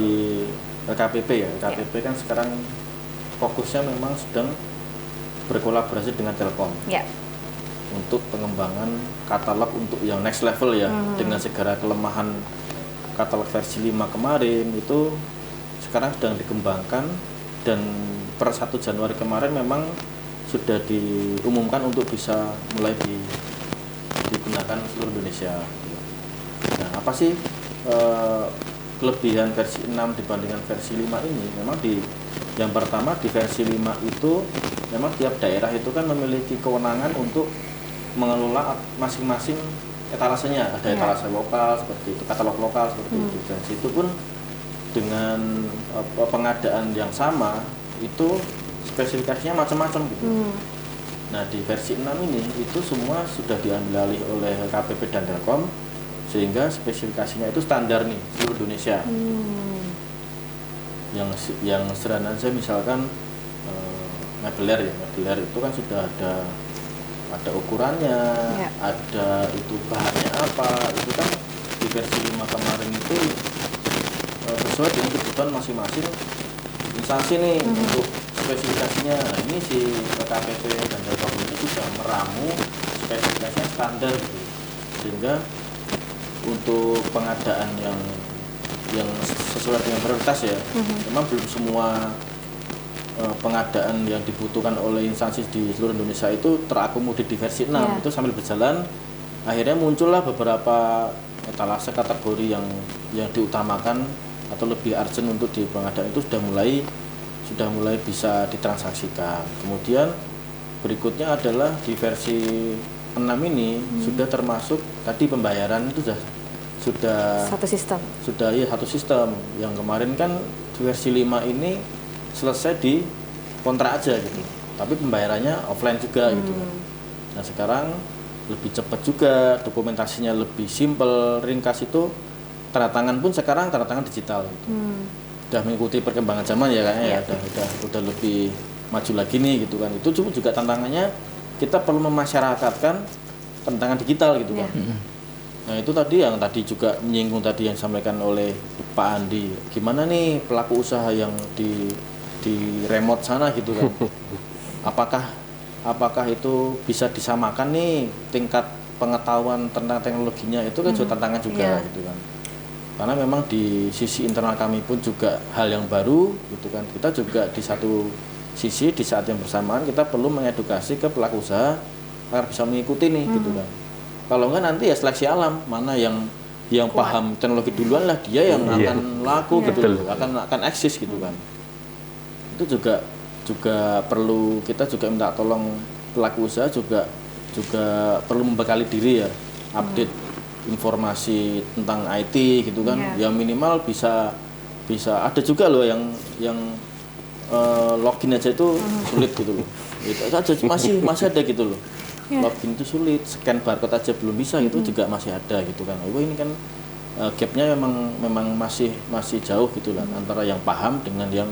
KPP ya. KPP kan sekarang fokusnya memang sedang berkolaborasi dengan Telkom. Ya. Untuk pengembangan katalog untuk yang next level ya, dengan segala kelemahan katalog versi 5 kemarin itu sekarang sedang dikembangkan, dan per 1 Januari kemarin memang sudah diumumkan untuk bisa mulai digunakan seluruh Indonesia. Nah, apa sih kelebihan versi 6 dibandingkan versi 5 ini? Memang yang pertama di versi 5 itu memang tiap daerah itu kan memiliki kewenangan untuk mengelola masing-masing etalasenya. Ada etalase lokal seperti itu, katalog lokal seperti itu. Dan situ pun dengan pengadaan yang sama itu spesifikasinya macam-macam gitu. Nah, di versi 6 ini itu semua sudah diambil alih oleh KPP dan Telkom, sehingga spesifikasinya itu standar nih seluruh Indonesia. Yang sederhana saja misalkan mebeler ya, mebeler itu kan sudah ada ukurannya, ada itu bahannya apa, itu kan di versi 5 kemarin itu sesuai dengan kebutuhan masing-masing instansi nih untuk spesifikasinya. Nah, ini si KPP dan Telkom ini sudah meramu spesifikasinya standar gitu. Sehingga untuk pengadaan yang sesuai dengan prioritas ya, memang belum semua pengadaan yang dibutuhkan oleh instansi di seluruh Indonesia itu terakomodir di versi 6. Itu sambil berjalan akhirnya muncullah beberapa etalase kategori yang diutamakan atau lebih urgent untuk di pengadaan itu sudah mulai bisa ditransaksikan. Kemudian berikutnya adalah di versi 6 ini sudah termasuk tadi pembayaran itu sudah satu sistem. Sudah ya satu sistem. Yang kemarin kan di versi 5 ini selesai di kontrak aja gitu. Tapi pembayarannya offline juga gitu. Nah, sekarang lebih cepat juga, dokumentasinya lebih simpel, ringkas. Itu tanda tangan pun sekarang tanda tangan digital gitu. Udah mengikuti perkembangan zaman ya kayaknya udah lebih maju lagi nih gitu kan. Itu juga tantangannya kita perlu memasyarakatkan tentang digital gitu kan. Nah, itu tadi yang tadi juga menyinggung tadi yang disampaikan oleh Pak Andi. Gimana nih pelaku usaha yang di remote sana gitu kan. Apakah itu bisa disamakan nih tingkat pengetahuan tentang teknologinya? Itu kan juga tantangan juga gitu kan. Karena memang di sisi internal kami pun juga hal yang baru gitu kan. Kita juga di satu sisi di saat yang bersamaan kita perlu mengedukasi ke pelaku usaha agar bisa mengikuti nih gitu kan. Kalau enggak nanti ya seleksi alam, mana yang paham teknologi duluan lah dia yang akan laku gitu, akan eksis gitu kan. Itu juga perlu kita juga minta tolong pelaku usaha juga perlu membekali diri ya, update informasi tentang IT gitu kan. Ya minimal bisa ada juga loh yang login aja itu sulit gitu loh. Itu aja masih ada gitu loh. Login itu sulit, scan barcode aja belum bisa, itu juga masih ada gitu kan. Oh, ini kan gapnya memang masih jauh gitu lah antara yang paham dengan yang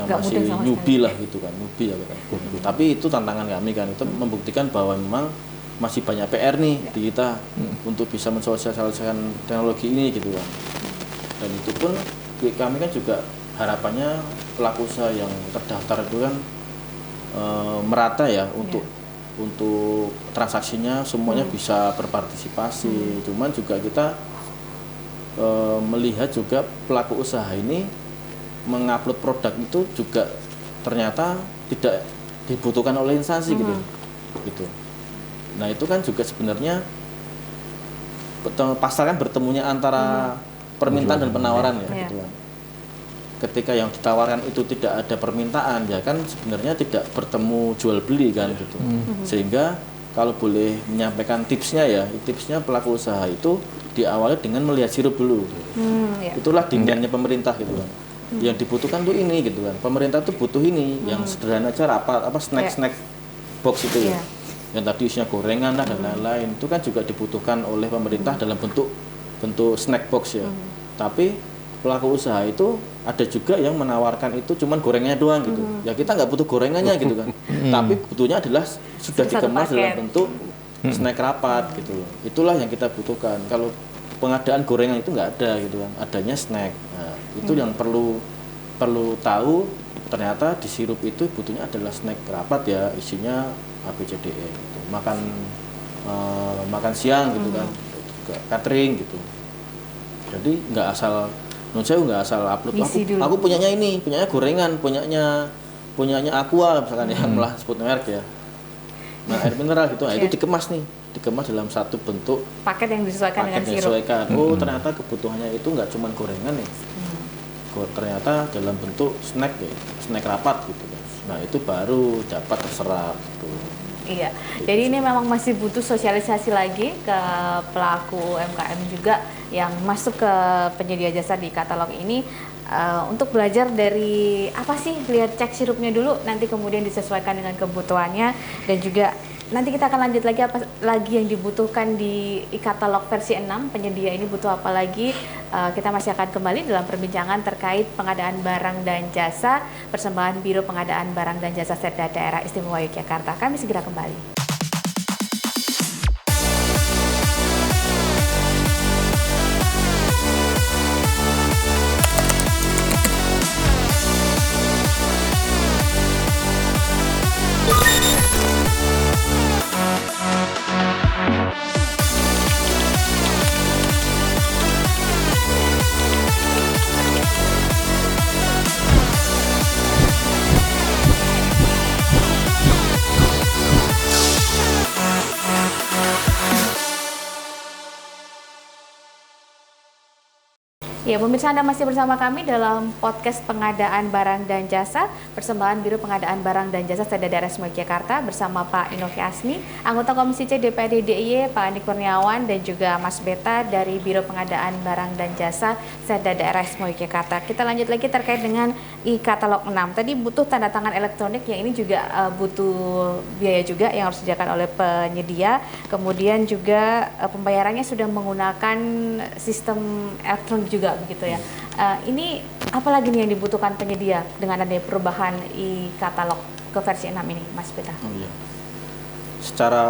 masih newbie lah gitu kan, newbie ya kan. Tapi itu tantangan kami kan, itu membuktikan bahwa memang masih banyak PR nih di kita untuk bisa mensosialisasikan teknologi ini gitu kan. Dan itu pun kami kan juga harapannya pelaku usaha yang terdaftar itu kan merata ya untuk transaksinya semuanya bisa berpartisipasi. Cuman juga kita melihat juga pelaku usaha ini mengupload produk itu juga ternyata tidak dibutuhkan oleh instansi gitu. Nah, itu kan juga sebenarnya pasar kan bertemunya antara permintaan dan penawaran ya gitu kan. Ketika yang ditawarkan itu tidak ada permintaan ya kan sebenarnya tidak bertemu jual beli kan gitu. Sehingga kalau boleh menyampaikan tipsnya ya, tipsnya pelaku usaha itu diawali dengan melihat sirup dulu. Ya. Itulah demandnya pemerintah gitu kan. Yang dibutuhkan tuh ini gitu kan. Pemerintah tuh butuh ini, yang sederhana aja apa snack box itu ya. Yang tadi isinya gorengan lah dan lain-lain. Itu kan juga dibutuhkan oleh pemerintah dalam bentuk snack box ya. Tapi pelaku usaha itu ada juga yang menawarkan itu cuman gorengannya doang gitu. Ya kita nggak butuh gorengannya gitu kan. Tapi butuhnya adalah sudah dikemas dalam bentuk snack rapat gitu. Itulah yang kita butuhkan. Kalau pengadaan gorengan itu nggak ada gitu kan. Adanya snack. Nah, itu yang perlu tahu, ternyata di sirup itu butuhnya adalah snack rapat ya, isinya ABCDE gitu. Makan siang gitu kan. Juga catering gitu. Jadi nggak asal nggak asal upload aku punyanya ini, punyanya gorengan, punyanya Aqua misalkan ya, malah sebut merek ya. Nah, air mineral gitu, nah, itu dikemas dalam satu bentuk paket yang disesuaikan dengan sirup. Oh, ternyata kebutuhannya itu nggak cuma gorengan ya. Ternyata dalam bentuk snack ya, snack rapat gitu. Nah, itu baru dapat terserap gitu. Iya, jadi ini memang masih butuh sosialisasi lagi ke pelaku UMKM juga yang masuk ke penyedia jasa di katalog ini untuk belajar dari apa sih, lihat cek sirupnya dulu, nanti kemudian disesuaikan dengan kebutuhannya, dan juga nanti kita akan lanjut lagi apa lagi yang dibutuhkan di e-katalog versi 6, penyedia ini butuh apa lagi. Kita masih akan kembali dalam perbincangan terkait pengadaan barang dan jasa persembahan Biro Pengadaan Barang dan Jasa Setda Daerah Istimewa Yogyakarta. Kami segera kembali. Ya, pemirsa, Anda masih bersama kami dalam podcast pengadaan barang dan jasa persembahan Biro Pengadaan Barang dan Jasa Setda Daerah Istimewa Yogyakarta bersama Pak Inovi Asmi, anggota Komisi C DPRD DIY, Pak Andi Kurniawan, dan juga Mas Beta dari Biro Pengadaan Barang dan Jasa Setda Daerah Istimewa Yogyakarta. Kita lanjut lagi terkait dengan e-katalog 6. Tadi butuh tanda tangan elektronik, yang ini juga butuh biaya juga yang harus disediakan oleh penyedia. Kemudian juga pembayarannya sudah menggunakan sistem elektronik juga begitu ya. Ini apalagi nih yang dibutuhkan penyedia dengan adanya perubahan e-katalog ke versi 6 ini, Mas Beta? Oh iya. Secara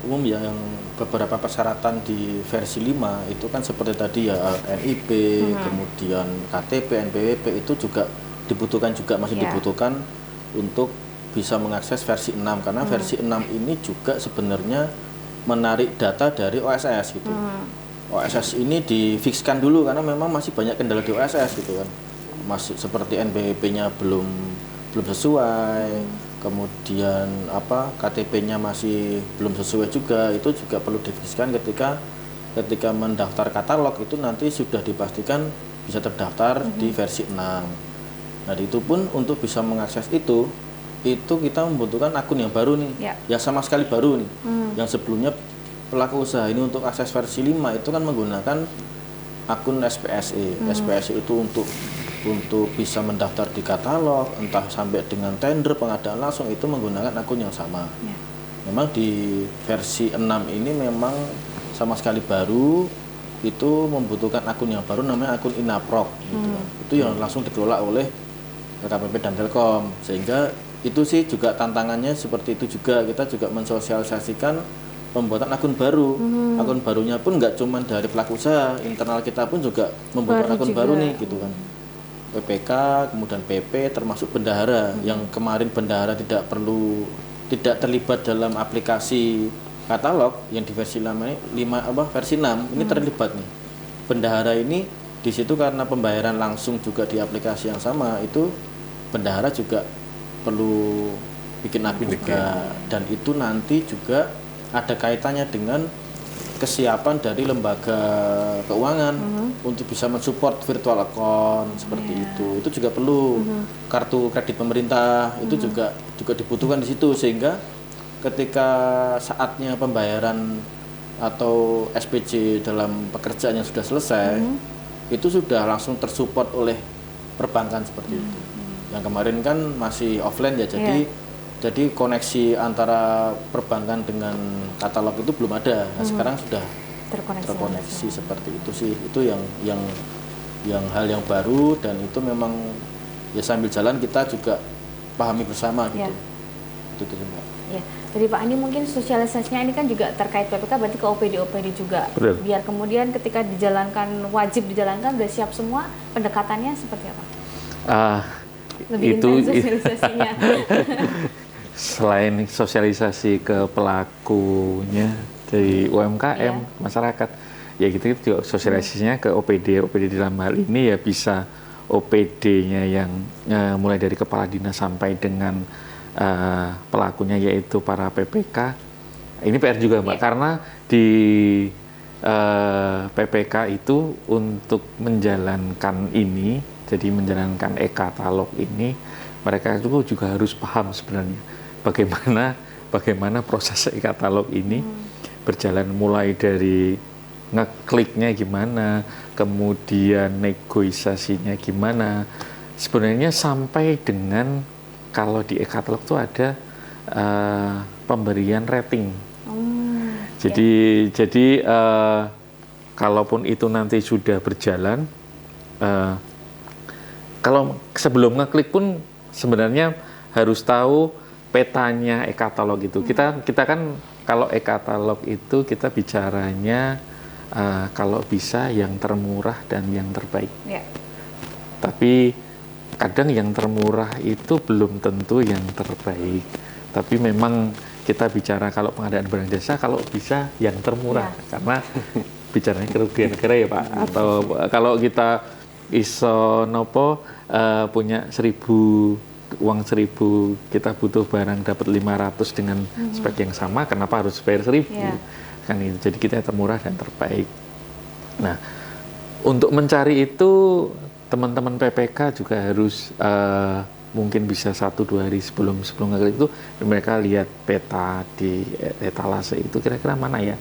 umum ya, yang beberapa persyaratan di versi 5 itu kan seperti tadi ya, NIP, kemudian KTP, NPWP itu juga dibutuhkan juga, masih dibutuhkan untuk bisa mengakses versi 6, karena versi 6 ini juga sebenarnya menarik data dari OSS gitu. OSS ini difikskan dulu karena memang masih banyak kendala di OSS gitu kan. Masih seperti NPWP-nya belum sesuai, kemudian KTP-nya masih belum sesuai juga. Itu juga perlu difikskan ketika mendaftar katalog, itu nanti sudah dipastikan bisa terdaftar di versi 6. Nah, itu pun untuk bisa mengakses itu kita membutuhkan akun yang baru nih. Ya sama sekali baru nih. Yang sebelumnya pelaku usaha ini untuk akses versi 5 itu kan menggunakan akun SPSE. SPSE itu untuk bisa mendaftar di katalog, entah sampai dengan tender, pengadaan langsung, itu menggunakan akun yang sama. Memang di versi 6 ini memang sama sekali baru, itu membutuhkan akun yang baru, namanya akun Inaprok gitu. Itu yang langsung dikelola oleh LKPP dan Telkom, sehingga itu sih juga tantangannya seperti itu juga. Kita juga mensosialisasikan pembuatan akun baru. Akun barunya pun nggak cuma dari pelaku usaha, internal kita pun juga membuat akun baru nih gitu kan. PPK, kemudian PP, termasuk bendahara, yang kemarin bendahara tidak terlibat dalam aplikasi katalog yang di versi versi 6 ini terlibat nih. Bendahara ini di situ karena pembayaran langsung juga di aplikasi yang sama, itu bendahara juga perlu bikin akun juga, dan itu nanti juga ada kaitannya dengan kesiapan dari lembaga keuangan untuk bisa mensupport virtual account seperti itu. Itu juga perlu kartu kredit pemerintah, itu juga dibutuhkan di situ, sehingga ketika saatnya pembayaran atau SPJ dalam pekerjaan yang sudah selesai, itu sudah langsung tersupport oleh perbankan seperti itu. Yang kemarin kan masih offline ya, jadi koneksi antara perbankan dengan katalog itu belum ada. Nah, sekarang sudah terkoneksi seperti itu sih. Itu yang hal yang baru, dan itu memang ya sambil jalan kita juga pahami bersama gitu. Itu Mbak. Ya. Jadi Pak Andi, mungkin sosialisasinya ini kan juga terkait PPK, berarti ke OPD juga. Betul. Biar kemudian ketika dijalankan, wajib dijalankan, udah siap semua, pendekatannya seperti apa? Lebih itu intens sosialisasinya. Selain sosialisasi ke pelakunya dari UMKM, masyarakat, ya gitu juga sosialisasinya ke OPD dalam hal ini ya bisa OPD-nya yang mulai dari kepala dinas sampai dengan pelakunya yaitu para PPK. Ini PR juga Mbak, karena di PPK itu untuk menjalankan ini, jadi menjalankan e-katalog ini, mereka itu juga harus paham sebenarnya bagaimana proses e-katalog ini berjalan, mulai dari ngekliknya gimana, kemudian negosiasinya gimana, sebenarnya sampai dengan kalau di e-katalog itu ada pemberian rating. Jadi kalaupun itu nanti sudah berjalan, kalau sebelum ngeklik pun sebenarnya harus tahu petanya e-katalog itu. Kita kan kalau e-katalog itu kita bicaranya kalau bisa yang termurah dan yang terbaik. Tapi kadang yang termurah itu belum tentu yang terbaik. Tapi memang kita bicara kalau pengadaan barang jasa kalau bisa yang termurah, karena bicaranya kerugian negara ya Pak. Atau kalau kita iso nopo punya 1.000, uang 1.000, kita butuh barang dapat 500 dengan spek yang sama, kenapa harus bayar 1.000? Kan itu. Jadi kita termurah dan terbaik. Nah, untuk mencari itu teman-teman PPK juga harus mungkin bisa 1-2 hari sebelum ngeklik itu mereka lihat peta di etalase itu, kira-kira mana ya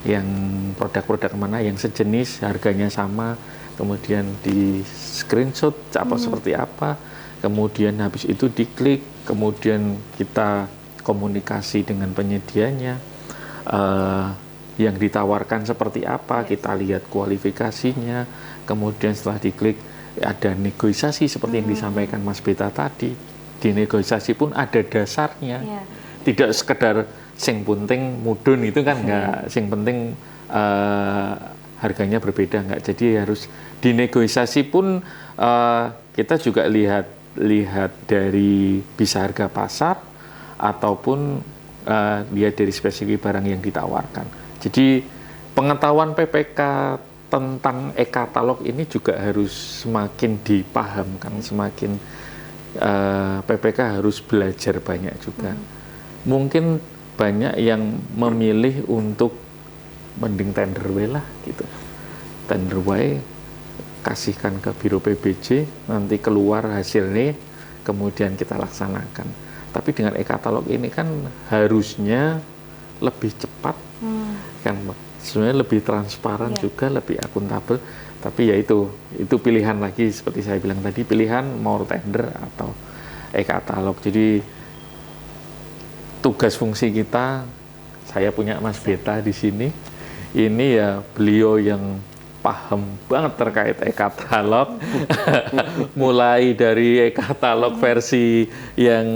yang produk-produk mana yang sejenis, harganya sama, kemudian di screenshot seperti apa, kemudian habis itu diklik, kemudian kita komunikasi dengan penyedianya, yang ditawarkan seperti apa, kita lihat kualifikasinya, kemudian setelah diklik ada negosiasi seperti yang disampaikan Mas Beta tadi. Di negosiasi pun ada dasarnya, tidak sekedar sing penting mudun itu kan enggak, sing penting harganya berbeda enggak. Jadi harus di negosiasi pun kita juga lihat dari bisa harga pasar ataupun lihat dari spesifik barang yang ditawarkan. Jadi pengetahuan PPK tentang e-katalog ini juga harus semakin dipahamkan, semakin PPK harus belajar banyak juga. Mungkin banyak yang memilih untuk mending tender wae lah gitu. Tender wae, kasihkan ke Biro PBJ, nanti keluar hasilnya, kemudian kita laksanakan. Tapi dengan e-katalog ini kan harusnya lebih cepat, kan sebenarnya lebih transparan juga, lebih akuntabel. Tapi ya itu pilihan lagi, seperti saya bilang tadi, pilihan mau tender atau e-katalog. Jadi tugas fungsi kita, saya punya Mas Beta di sini, ini ya beliau yang paham banget terkait e-katalog, mulai dari e-katalog versi yang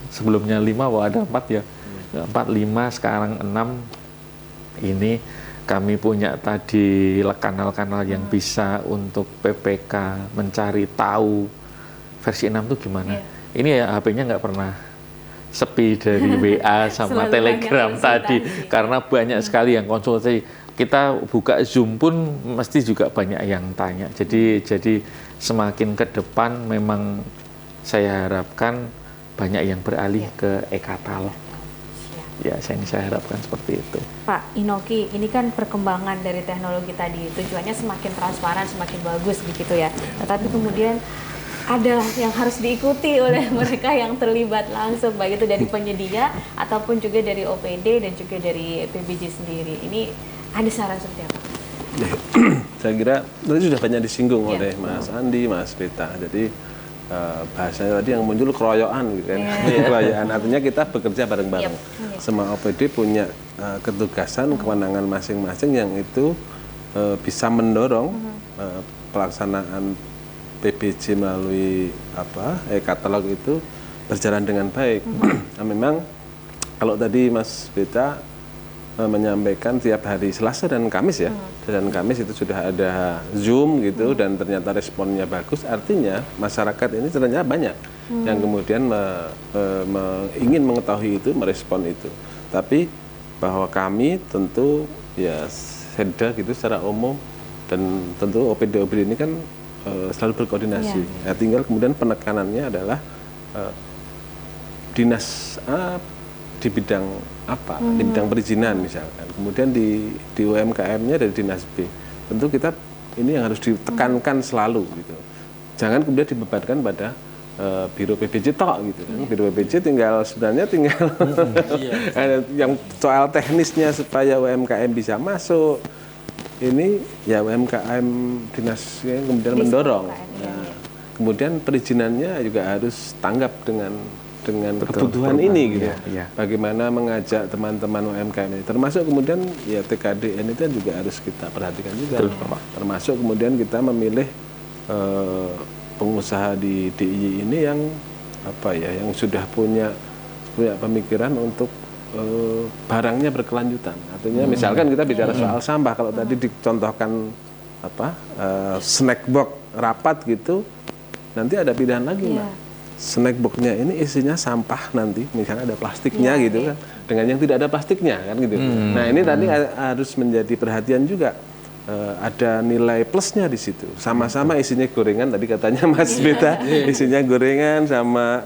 sebelumnya 5, ada 4 ya, 4, 5, sekarang 6. Ini kami punya tadi kanal-kanal yang bisa untuk PPK mencari tahu versi 6 itu gimana. Ini ya HP-nya nggak pernah sepi dari WA sama Telegram tadi, karena banyak sekali yang konsultasi. Kita buka Zoom pun mesti juga banyak yang tanya. Jadi semakin ke depan memang saya harapkan banyak yang beralih ke e-katalog. Ya, saya harapkan seperti itu. Pak Inoki, ini kan perkembangan dari teknologi tadi, tujuannya semakin transparan, semakin bagus begitu ya. Tetapi kemudian ada yang harus diikuti oleh mereka yang terlibat langsung, baik itu dari penyedia ataupun juga dari OPD dan juga dari PBJ sendiri. Ini ada saran seperti apa? Saya kira tadi sudah banyak disinggung Ya. oleh Mas Andi, Mas Beta. Jadi bahasanya tadi yang muncul keroyokan gitu kan. Keroyokan artinya kita bekerja bareng-bareng. Semua OPD punya ketugasan, kewenangan masing-masing yang itu bisa mendorong pelaksanaan PBJ melalui e-katalog itu berjalan dengan baik. Nah, memang kalau tadi Mas Beta menyampaikan tiap hari Selasa dan Kamis ya, dan Kamis itu sudah ada Zoom gitu dan ternyata responnya bagus, artinya masyarakat ini ternyata banyak yang kemudian ingin mengetahui itu, merespon itu. Tapi bahwa kami tentu ya Sedda gitu secara umum dan tentu OPD-OPD ini kan selalu berkoordinasi. Nah, tinggal kemudian penekanannya adalah dinas A di bidang apa, di bidang perizinan misalkan. Kemudian di UMKM-nya dari dinas B. Tentu kita ini yang harus ditekankan selalu gitu. Jangan kemudian dibebankan pada Biro PBJ tok gitu kan. Biro PBJ sebenarnya tinggal yang soal teknisnya supaya UMKM bisa masuk. Ini ya UMKM dinasnya kemudian mendorong. Nah, kemudian perizinannya juga harus tanggap dengan kebutuhan ini gitu. Bagaimana mengajak teman-teman UMKM ini. Termasuk kemudian ya TKDN itu juga harus kita perhatikan juga. Termasuk kemudian kita memilih pengusaha di DIY ini yang yang sudah punya pemikiran untuk barangnya berkelanjutan. Artinya misalkan kita bicara soal sampah, kalau tadi dicontohkan snack box rapat gitu, nanti ada pilihan lagi Mbak. Snack box-nya ini isinya sampah nanti, misalnya ada plastiknya gitu kan, dengan yang tidak ada plastiknya kan gitu. Nah ini tadi harus menjadi perhatian juga. Ada nilai plusnya di situ. Sama-sama isinya gorengan, tadi katanya Mas Beta, isinya gorengan sama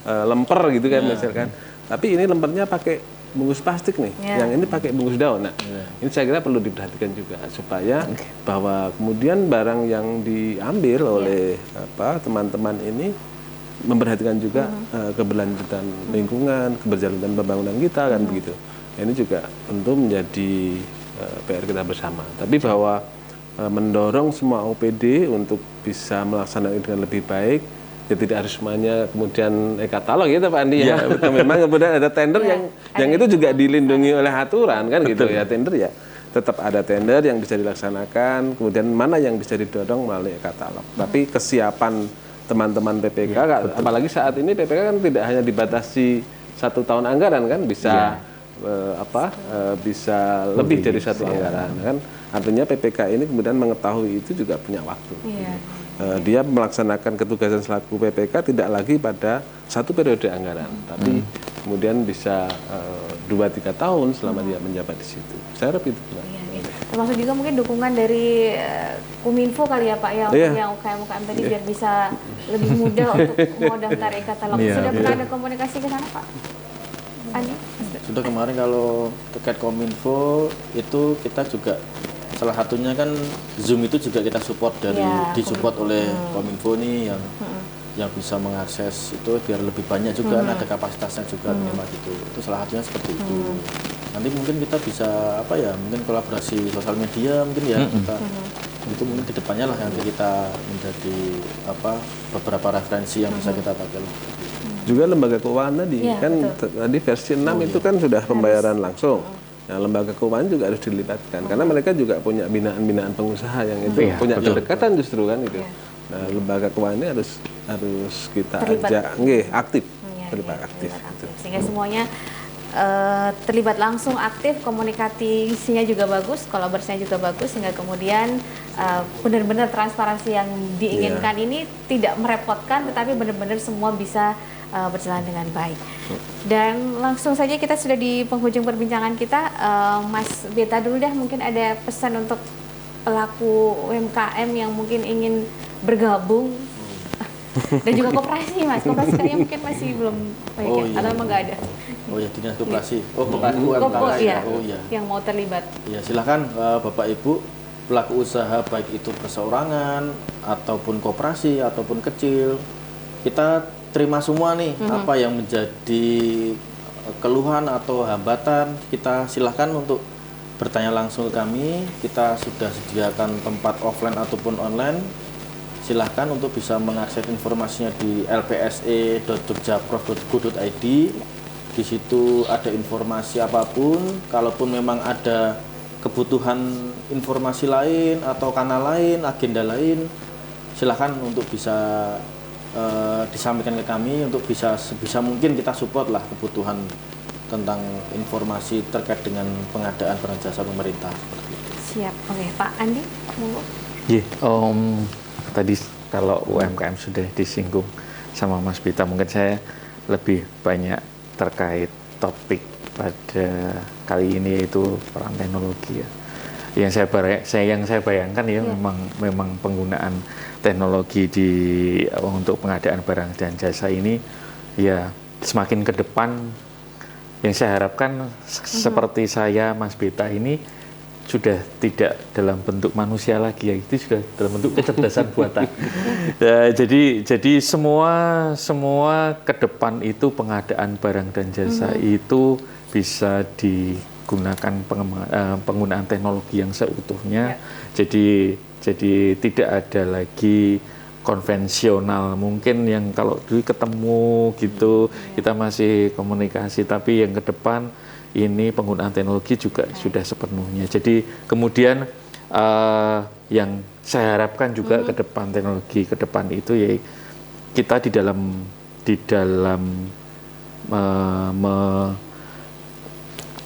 lemper gitu kan misalkan. Tapi ini lempernya pakai bungkus plastik nih, yang ini pakai bungkus daun. Nah, ini saya kira perlu diperhatikan juga supaya bahwa kemudian barang yang diambil oleh teman-teman ini memperhatikan juga keberlanjutan lingkungan, keberlanjutan pembangunan kita kan begitu. Ini juga tentu menjadi PR kita bersama. Tapi bahwa mendorong semua OPD untuk bisa melaksanakan dengan lebih baik, ya tidak harus semuanya kemudian e-katalog ya Pak Andi ya. Memang kemudian ada tender yang itu juga dilindungi oleh aturan kan gitu ya. Tender ya tetap ada tender yang bisa dilaksanakan, kemudian mana yang bisa didorong melalui e-katalog. Tapi kesiapan teman-teman PPK, apalagi saat ini PPK kan tidak hanya dibatasi 1 tahun anggaran kan, bisa bisa lebih dari 1 anggaran kan. Artinya PPK ini kemudian mengetahui itu juga punya waktu. Dia melaksanakan ketugasan selaku PPK tidak lagi pada 1 periode anggaran, tapi kemudian bisa 2-3 tahun selama dia menjabat di situ. Saya harap itu. Termasuk juga mungkin dukungan dari Kominfo kali ya Pak ya, untuk yang UKM-UKM tadi biar bisa lebih mudah untuk mau daftar e-katalog. Sudah pernah ada komunikasi ke sana Pak Andi? Sudah kemarin kalau terkait Kominfo itu kita juga salah satunya kan Zoom itu juga kita support dari disupport oleh Kominfo nih yang bisa mengakses itu biar lebih banyak juga ada kapasitasnya juga minimal gitu. Itu salah satunya seperti itu. Nanti mungkin kita bisa mungkin kolaborasi sosial media mungkin ya kita itu mungkin kedepannya lah nanti kita menjadi beberapa referensi yang bisa kita pakai. Juga lembaga keuangan tadi kan tadi versi 6 itu kan sudah pembayaran langsung. Nah, lembaga keuangan juga harus dilibatkan karena mereka juga punya binaan-binaan pengusaha yang itu punya kedekatan justru kan gitu. Nah, lembaga keuangan ini harus kita ajak aktif. Terlibat aktif. Sehingga semuanya terlibat langsung aktif, komunikasinya juga bagus, kolaborasinya juga bagus, sehingga kemudian benar-benar transparansi yang diinginkan ini tidak merepotkan, tetapi benar-benar semua bisa berjalan dengan baik. Dan langsung saja kita sudah di penghujung perbincangan kita. Mas Beta dulu dah, mungkin ada pesan untuk pelaku UMKM yang mungkin ingin bergabung dan juga koperasi Mas. Koperasi kayaknya mungkin masih belum banyak atau emang nggak ada? Oh ya, dinas koperasi. Koperasi UMKM. Yang mau terlibat. Ya, silakan Bapak Ibu pelaku usaha baik itu perseorangan ataupun koperasi ataupun kecil, kita terima semua nih apa yang menjadi keluhan atau hambatan, kita silahkan untuk bertanya langsung ke kami. Kita sudah sediakan tempat offline ataupun online. Silahkan untuk bisa mengakses informasinya di lpse.jogjaprof.go.id. Di situ ada informasi apapun. Kalaupun memang ada kebutuhan informasi lain atau kanal lain, agenda lain, silahkan untuk bisa disampaikan ke kami untuk sebisa mungkin kita support lah kebutuhan tentang informasi terkait dengan pengadaan barang jasa pemerintah seperti itu. Siap. Oke, Pak Andi, monggo. Tadi kalau UMKM sudah disinggung sama Mas Bita, mungkin saya lebih banyak terkait topik pada kali ini yaitu peran teknologi ya. Yang saya bayangkan ya memang penggunaan teknologi untuk pengadaan barang dan jasa ini ya semakin ke depan, yang saya harapkan seperti saya Mas Bita ini sudah tidak dalam bentuk manusia lagi ya, itu sudah dalam bentuk kecerdasan buatan. Jadi semua ke depan itu pengadaan barang dan jasa itu bisa digunakan penggunaan teknologi yang seutuhnya. Jadi tidak ada lagi konvensional mungkin yang kalau dulu ketemu gitu kita masih komunikasi, tapi yang ke depan ini penggunaan teknologi juga sudah sepenuhnya. Jadi kemudian yang saya harapkan juga ke depan teknologi ke depan itu ya kita di dalam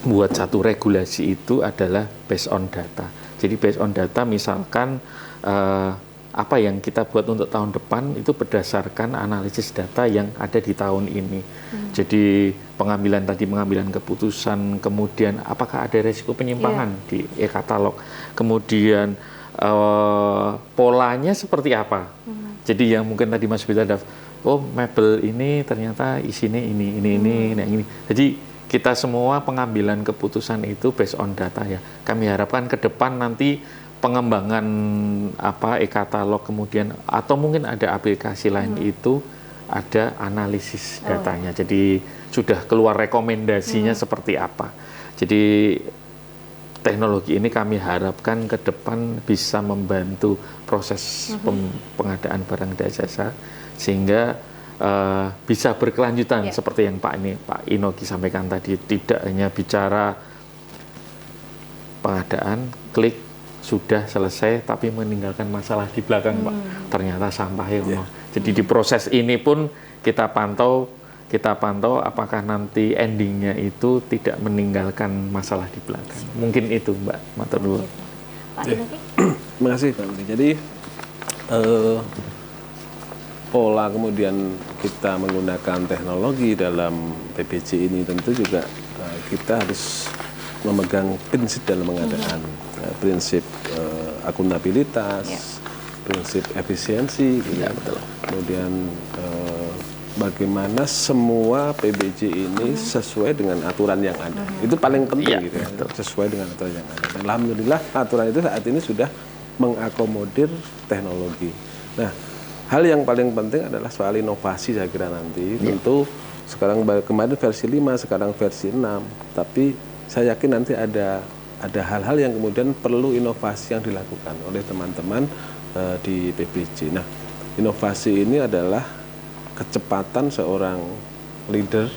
membuat satu regulasi itu adalah based on data. Jadi based on data, misalkan apa yang kita buat untuk tahun depan itu berdasarkan analisis data yang ada di tahun ini. Jadi pengambilan keputusan, kemudian apakah ada resiko penyimpangan di e-katalog, kemudian polanya seperti apa. Jadi yang mungkin tadi Mas Bita mebel ini ternyata isinya ini. Jadi kita semua pengambilan keputusan itu based on data ya. Kami harapkan ke depan nanti pengembangan e-katalog kemudian atau mungkin ada aplikasi lain itu ada analisis datanya. Jadi sudah keluar rekomendasinya seperti apa. Jadi teknologi ini kami harapkan ke depan bisa membantu proses pengadaan barang dan jasa sehingga bisa berkelanjutan seperti yang Pak Inoki sampaikan tadi, tidak hanya bicara pengadaan klik sudah selesai tapi meninggalkan masalah di belakang Pak, ternyata sampahnya jadi di proses ini pun kita pantau apakah nanti endingnya itu tidak meninggalkan masalah di belakang. Mungkin itu Mbak matur nuwun. Pak Inoki. Terima kasih Pak Budi. Jadi pola kemudian kita menggunakan teknologi dalam PBJ ini tentu juga kita harus memegang prinsip dalam pengadaan, prinsip akuntabilitas, prinsip efisiensi, gitu. Kemudian bagaimana semua PBJ ini sesuai dengan aturan yang ada, itu paling penting gitu ya, sesuai dengan aturan yang ada. Dan alhamdulillah aturan itu saat ini sudah mengakomodir teknologi. Nah, hal yang paling penting adalah soal inovasi saya kira nanti. Tentu sekarang kemarin versi 5, sekarang versi 6, tapi saya yakin nanti ada hal-hal yang kemudian perlu inovasi yang dilakukan oleh teman-teman di PBJ. Nah, inovasi ini adalah kecepatan seorang leader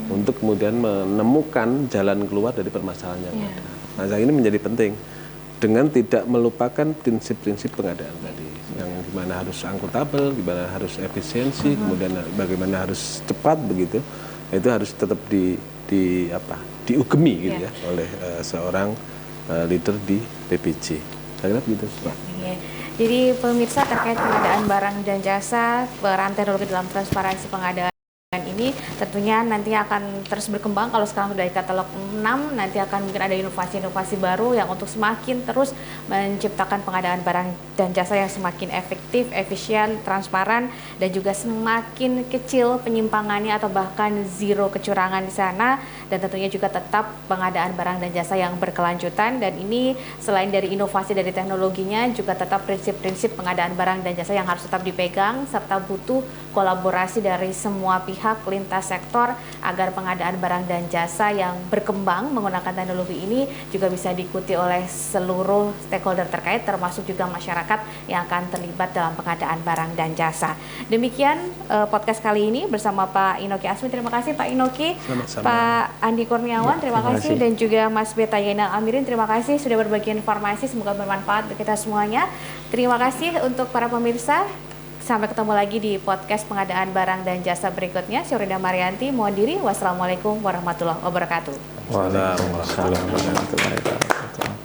untuk kemudian menemukan jalan keluar dari permasalahan yang ada. Nah, ini menjadi penting dengan tidak melupakan prinsip-prinsip pengadaan tadi, yang gimana harus akuntabel, gimana harus efisiensi, kemudian bagaimana harus cepat begitu. Itu harus tetap diugemi gitu ya oleh seorang leader di PBJ. Saya kira begitu, Pak. Jadi pemirsa terkait pengadaan barang dan jasa, peran teknologi dalam transparansi pengadaan Ini tentunya nanti akan terus berkembang. Kalau sekarang sudah di katalog 6, nanti akan mungkin ada inovasi-inovasi baru yang untuk semakin terus menciptakan pengadaan barang dan jasa yang semakin efektif, efisien, transparan, dan juga semakin kecil penyimpangannya atau bahkan zero kecurangan di sana, dan tentunya juga tetap pengadaan barang dan jasa yang berkelanjutan. Dan ini selain dari inovasi dari teknologinya, juga tetap prinsip-prinsip pengadaan barang dan jasa yang harus tetap dipegang, serta butuh kolaborasi dari semua pihak lintas sektor agar pengadaan barang dan jasa yang berkembang menggunakan teknologi ini juga bisa diikuti oleh seluruh stakeholder terkait, termasuk juga masyarakat yang akan terlibat dalam pengadaan barang dan jasa. Demikian podcast kali ini bersama Pak Inoki Asmi. Terima kasih Pak Inoki. Sama-sama. Pak Andi Kurniawan, terima terima kasih. kasih. Dan juga Mas Beta Yenal Amirin, terima kasih sudah berbagi informasi. Semoga bermanfaat bagi kita semuanya. Terima kasih untuk para pemirsa. Sampai ketemu lagi di podcast pengadaan barang dan jasa berikutnya. Saya Rida Marianti, mohon diri. Wassalamualaikum warahmatullahi wabarakatuh. Waalaikumsalam warahmatullahi wabarakatuh.